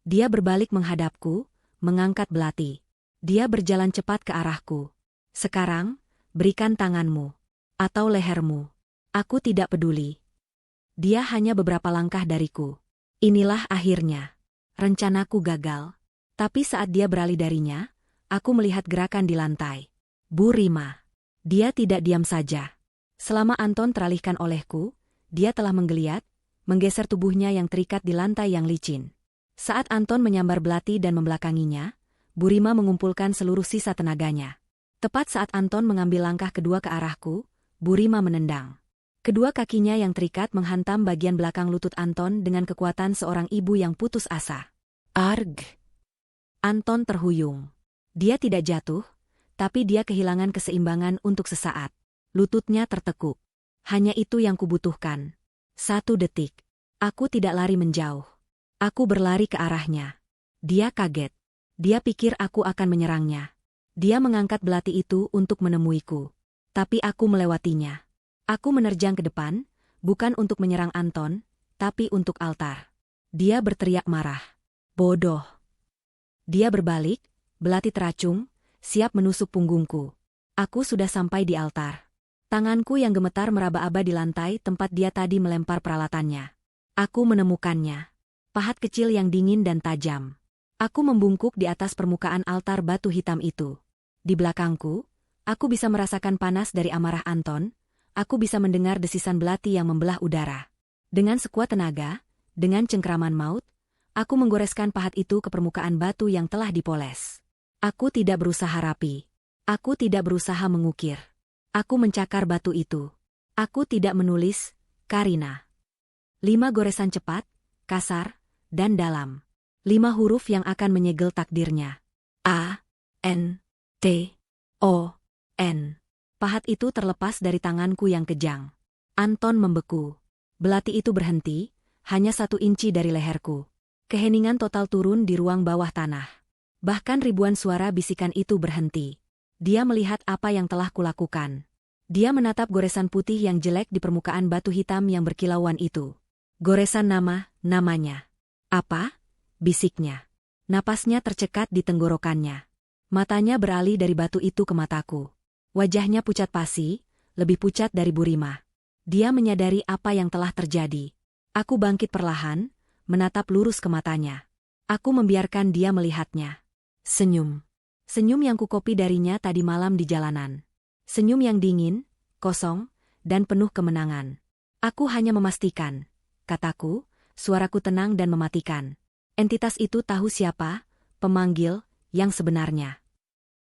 Speaker 1: Dia berbalik menghadapku, mengangkat belati. Dia berjalan cepat ke arahku. Sekarang, berikan tanganmu. Atau lehermu. Aku tidak peduli. Dia hanya beberapa langkah dariku. Inilah akhirnya. Rencanaku gagal. Tapi saat dia beralih darinya, aku melihat gerakan di lantai. Burima. Dia tidak diam saja. Selama Anton teralihkan olehku, dia telah menggeliat, menggeser tubuhnya yang terikat di lantai yang licin. Saat Anton menyambar belati dan membelakanginya, Burima mengumpulkan seluruh sisa tenaganya. Tepat saat Anton mengambil langkah kedua ke arahku, Burima menendang. Kedua kakinya yang terikat menghantam bagian belakang lutut Anton dengan kekuatan seorang ibu yang putus asa. Arg! Anton terhuyung. Dia tidak jatuh, tapi dia kehilangan keseimbangan untuk sesaat. Lututnya tertekuk. Hanya itu yang kubutuhkan. 1 detik. Aku tidak lari menjauh. Aku berlari ke arahnya. Dia kaget. Dia pikir aku akan menyerangnya. Dia mengangkat belati itu untuk menemuiku. Tapi aku melewatinya. Aku menerjang ke depan, bukan untuk menyerang Anton, tapi untuk altar. Dia berteriak marah. Bodoh. Dia berbalik, belati teracung, siap menusuk punggungku. Aku sudah sampai di altar. Tanganku yang gemetar meraba-aba di lantai tempat dia tadi melempar peralatannya. Aku menemukannya. Pahat kecil yang dingin dan tajam. Aku membungkuk di atas permukaan altar batu hitam itu. Di belakangku, aku bisa merasakan panas dari amarah Anton. Aku bisa mendengar desisan belati yang membelah udara. Dengan sekuat tenaga, dengan cengkraman maut, aku menggoreskan pahat itu ke permukaan batu yang telah dipoles. Aku tidak berusaha rapi. Aku tidak berusaha mengukir. Aku mencakar batu itu. Aku tidak menulis, Karina. 5 goresan cepat, kasar, dan dalam. 5 huruf yang akan menyegel takdirnya. A, N, T, O, N. Pahat itu terlepas dari tanganku yang kejang. Anton membeku. Belati itu berhenti, hanya 1 inci dari leherku. Keheningan total turun di ruang bawah tanah. Bahkan ribuan suara bisikan itu berhenti. Dia melihat apa yang telah kulakukan. Dia menatap goresan putih yang jelek di permukaan batu hitam yang berkilauan itu. Goresan namanya. Apa? Bisiknya. Napasnya tercekat di tenggorokannya. Matanya beralih dari batu itu ke mataku. Wajahnya pucat pasi, lebih pucat dari Burima. Dia menyadari apa yang telah terjadi. Aku bangkit perlahan, menatap lurus ke matanya. Aku membiarkan dia melihatnya. Senyum. Senyum yang kukopi darinya tadi malam di jalanan. Senyum yang dingin, kosong, dan penuh kemenangan. Aku hanya memastikan, kataku, suaraku tenang dan mematikan. Entitas itu tahu siapa, pemanggil, yang sebenarnya.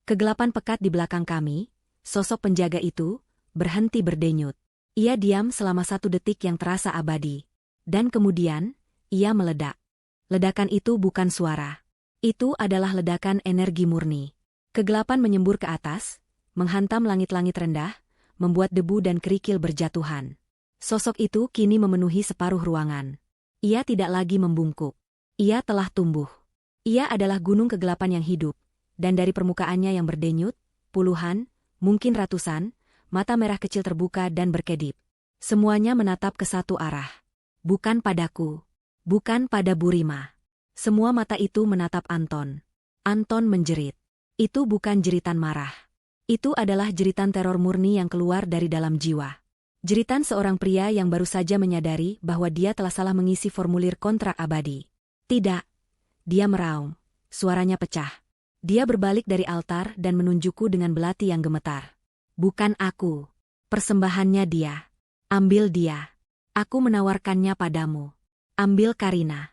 Speaker 1: Kegelapan pekat di belakang kami. Sosok penjaga itu berhenti berdenyut. Ia diam selama 1 detik yang terasa abadi. Dan kemudian, ia meledak. Ledakan itu bukan suara. Itu adalah ledakan energi murni. Kegelapan menyembur ke atas, menghantam langit-langit rendah, membuat debu dan kerikil berjatuhan. Sosok itu kini memenuhi separuh ruangan. Ia tidak lagi membungkuk. Ia telah tumbuh. Ia adalah gunung kegelapan yang hidup, dan dari permukaannya yang berdenyut, puluhan, mungkin ratusan, mata merah kecil terbuka dan berkedip. Semuanya menatap ke satu arah. Bukan padaku. Bukan pada Burima. Semua mata itu menatap Anton. Anton menjerit. Itu bukan jeritan marah. Itu adalah jeritan teror murni yang keluar dari dalam jiwa. Jeritan seorang pria yang baru saja menyadari bahwa dia telah salah mengisi formulir kontrak abadi. Tidak. Dia meraung. Suaranya pecah. Dia berbalik dari altar dan menunjukku dengan belati yang gemetar. Bukan aku. Persembahannya dia. Ambil dia. Aku menawarkannya padamu. Ambil Karina.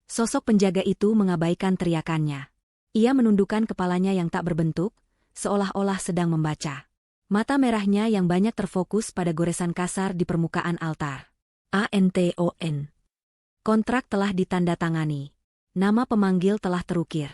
Speaker 1: Sosok penjaga itu mengabaikan teriakannya. Ia menundukkan kepalanya yang tak berbentuk, seolah-olah sedang membaca. Mata merahnya yang banyak terfokus pada goresan kasar di permukaan altar. Anton. Kontrak telah ditandatangani. Nama pemanggil telah terukir.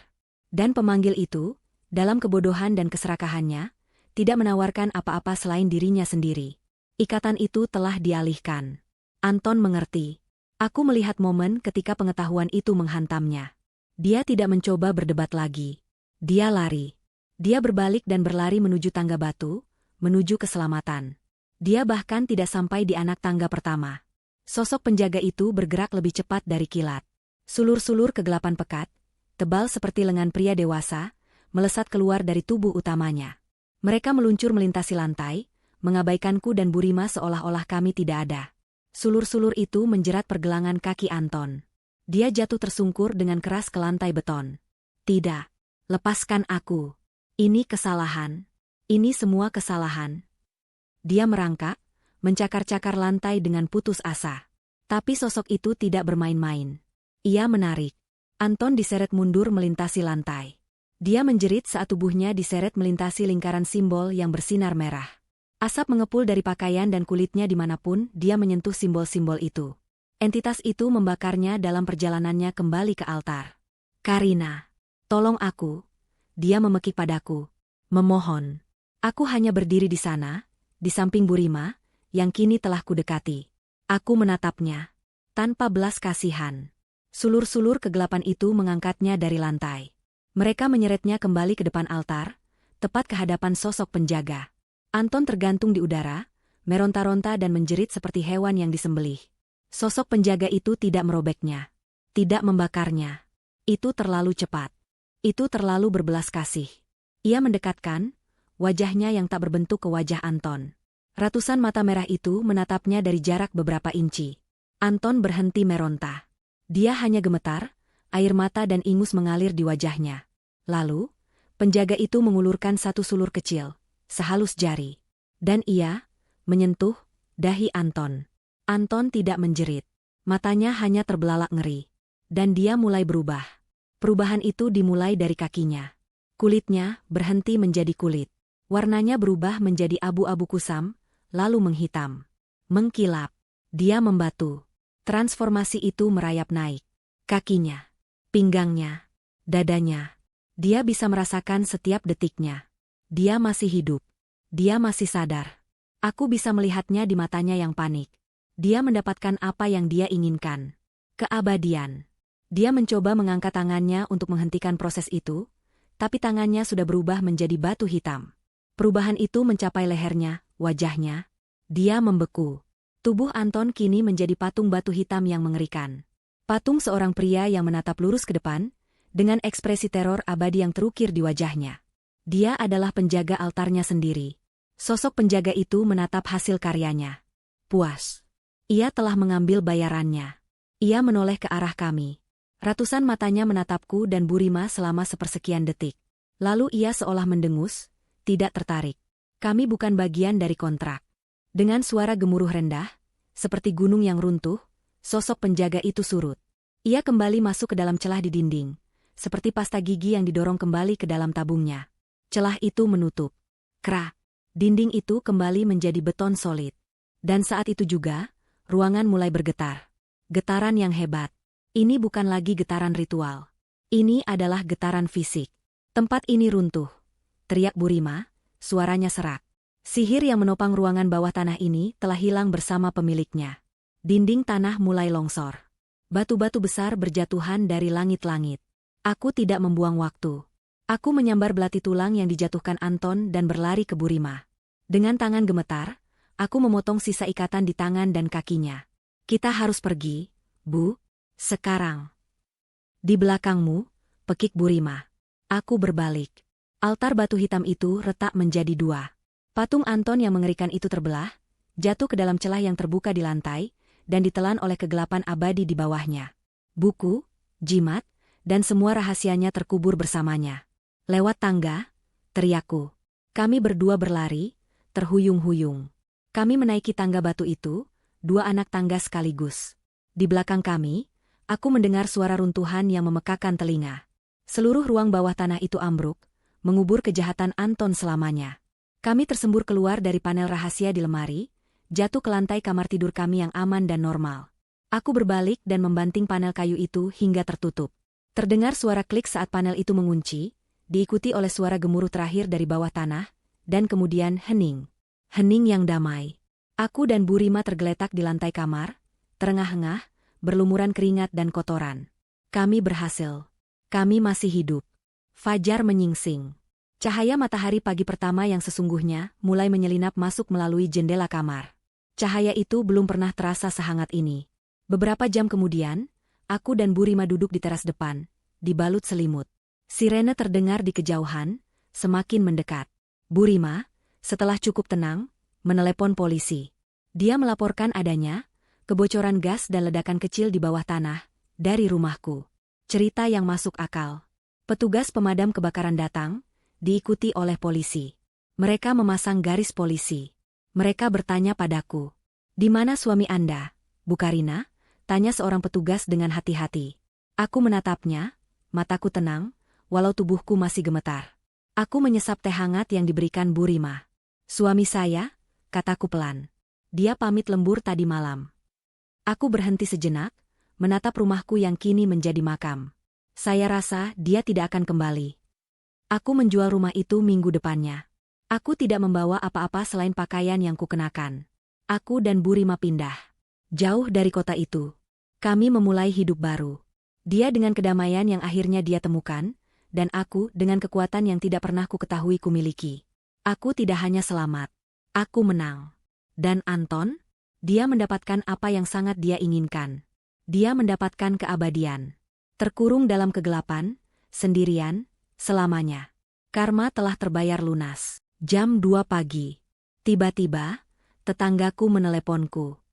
Speaker 1: Dan pemanggil itu, dalam kebodohan dan keserakahannya, tidak menawarkan apa-apa selain dirinya sendiri. Ikatan itu telah dialihkan. Anton mengerti. Aku melihat momen ketika pengetahuan itu menghantamnya. Dia tidak mencoba berdebat lagi. Dia lari. Dia berbalik dan berlari menuju tangga batu, menuju keselamatan. Dia bahkan tidak sampai di anak tangga pertama. Sosok penjaga itu bergerak lebih cepat dari kilat. Sulur-sulur kegelapan pekat, tebal seperti lengan pria dewasa, melesat keluar dari tubuh utamanya. Mereka meluncur melintasi lantai, mengabaikanku dan Burima seolah-olah kami tidak ada. Sulur-sulur itu menjerat pergelangan kaki Anton. Dia jatuh tersungkur dengan keras ke lantai beton. Tidak. Lepaskan aku. Ini kesalahan. Ini semua kesalahan. Dia merangkak, mencakar-cakar lantai dengan putus asa. Tapi sosok itu tidak bermain-main. Ia menarik. Anton diseret mundur melintasi lantai. Dia menjerit saat tubuhnya diseret melintasi lingkaran simbol yang bersinar merah. Asap mengepul dari pakaian dan kulitnya dimanapun dia menyentuh simbol-simbol itu. Entitas itu membakarnya dalam perjalanannya kembali ke altar. Karina, tolong aku. Dia memekik padaku. Memohon. Aku hanya berdiri di sana, di samping Burima, yang kini telah kudekati. Aku menatapnya. Tanpa belas kasihan. Sulur-sulur kegelapan itu mengangkatnya dari lantai. Mereka menyeretnya kembali ke depan altar, tepat ke hadapan sosok penjaga. Anton tergantung di udara, meronta-ronta dan menjerit seperti hewan yang disembelih. Sosok penjaga itu tidak merobeknya. Tidak membakarnya. Itu terlalu cepat. Itu terlalu berbelas kasih. Ia mendekatkan, wajahnya yang tak berbentuk ke wajah Anton. Ratusan mata merah itu menatapnya dari jarak beberapa inci. Anton berhenti meronta. Dia hanya gemetar, air mata dan ingus mengalir di wajahnya. Lalu, penjaga itu mengulurkan satu sulur kecil, sehalus jari. Dan ia menyentuh dahi Anton. Anton tidak menjerit. Matanya hanya terbelalak ngeri. Dan dia mulai berubah. Perubahan itu dimulai dari kakinya. Kulitnya berhenti menjadi kulit. Warnanya berubah menjadi abu-abu kusam, lalu menghitam. Mengkilap. Dia membatu. Transformasi itu merayap naik. Kakinya, pinggangnya, dadanya. Dia bisa merasakan setiap detiknya. Dia masih hidup. Dia masih sadar. Aku bisa melihatnya di matanya yang panik. Dia mendapatkan apa yang dia inginkan. Keabadian. Dia mencoba mengangkat tangannya untuk menghentikan proses itu, tapi tangannya sudah berubah menjadi batu hitam. Perubahan itu mencapai lehernya, wajahnya. Dia membeku. Tubuh Anton kini menjadi patung batu hitam yang mengerikan. Patung seorang pria yang menatap lurus ke depan, dengan ekspresi teror abadi yang terukir di wajahnya. Dia adalah penjaga altarnya sendiri. Sosok penjaga itu menatap hasil karyanya. Puas. Ia telah mengambil bayarannya. Ia menoleh ke arah kami. Ratusan matanya menatapku dan Burima selama sepersekian detik. Lalu ia seolah mendengus, tidak tertarik. Kami bukan bagian dari kontrak. Dengan suara gemuruh rendah, seperti gunung yang runtuh, sosok penjaga itu surut. Ia kembali masuk ke dalam celah di dinding, seperti pasta gigi yang didorong kembali ke dalam tabungnya. Celah itu menutup. Krak. Dinding itu kembali menjadi beton solid. Dan saat itu juga, ruangan mulai bergetar. Getaran yang hebat. Ini bukan lagi getaran ritual. Ini adalah getaran fisik. Tempat ini runtuh. Teriak Burima, suaranya serak. Sihir yang menopang ruangan bawah tanah ini telah hilang bersama pemiliknya. Dinding tanah mulai longsor. Batu-batu besar berjatuhan dari langit-langit. Aku tidak membuang waktu. Aku menyambar belati tulang yang dijatuhkan Anton dan berlari ke Burima. Dengan tangan gemetar, aku memotong sisa ikatan di tangan dan kakinya. Kita harus pergi, Bu. Sekarang. Di belakangmu, pekik Burima. Aku berbalik. Altar batu hitam itu retak menjadi dua. Patung Anton yang mengerikan itu terbelah, jatuh ke dalam celah yang terbuka di lantai, dan ditelan oleh kegelapan abadi di bawahnya. Buku, jimat, dan semua rahasianya terkubur bersamanya. Lewat tangga, teriakku. Kami berdua berlari, terhuyung-huyung. Kami menaiki tangga batu itu, dua anak tangga sekaligus. Di belakang kami, aku mendengar suara runtuhan yang memekakan telinga. Seluruh ruang bawah tanah itu ambruk, mengubur kejahatan Anton selamanya. Kami tersembur keluar dari panel rahasia di lemari, jatuh ke lantai kamar tidur kami yang aman dan normal. Aku berbalik dan membanting panel kayu itu hingga tertutup. Terdengar suara klik saat panel itu mengunci, diikuti oleh suara gemuruh terakhir dari bawah tanah, dan kemudian hening. Hening yang damai. Aku dan Burima tergeletak di lantai kamar, terengah-engah, berlumuran keringat dan kotoran. Kami berhasil. Kami masih hidup. Fajar menyingsing. Cahaya matahari pagi pertama yang sesungguhnya mulai menyelinap masuk melalui jendela kamar. Cahaya itu belum pernah terasa sehangat ini. Beberapa jam kemudian, aku dan Burima duduk di teras depan, dibalut selimut. Sirene terdengar di kejauhan, semakin mendekat. Burima, setelah cukup tenang, menelepon polisi. Dia melaporkan adanya kebocoran gas dan ledakan kecil di bawah tanah dari rumahku. Cerita yang masuk akal. Petugas pemadam kebakaran datang, diikuti oleh polisi. Mereka memasang garis polisi. Mereka bertanya padaku, "Di mana suami Anda, Bu Karina?" Tanya seorang petugas dengan hati-hati. Aku menatapnya, mataku tenang, walau tubuhku masih gemetar. Aku menyesap teh hangat yang diberikan Burima. "Suami saya, kataku pelan. Dia pamit lembur tadi malam. Aku berhenti sejenak, menatap rumahku yang kini menjadi makam. Saya rasa dia tidak akan kembali. Aku menjual rumah itu minggu depannya. Aku tidak membawa apa-apa selain pakaian yang kukenakan. Aku dan Bu Rima pindah. Jauh dari kota itu. Kami memulai hidup baru. Dia dengan kedamaian yang akhirnya dia temukan, dan aku dengan kekuatan yang tidak pernah ku ketahui ku miliki. Aku tidak hanya selamat. Aku menang. Dan Anton? Dia mendapatkan apa yang sangat dia inginkan. Dia mendapatkan keabadian. Terkurung dalam kegelapan, sendirian, selamanya. Karma telah terbayar lunas. Jam 2 pagi. Tiba-tiba, tetanggaku meneleponku.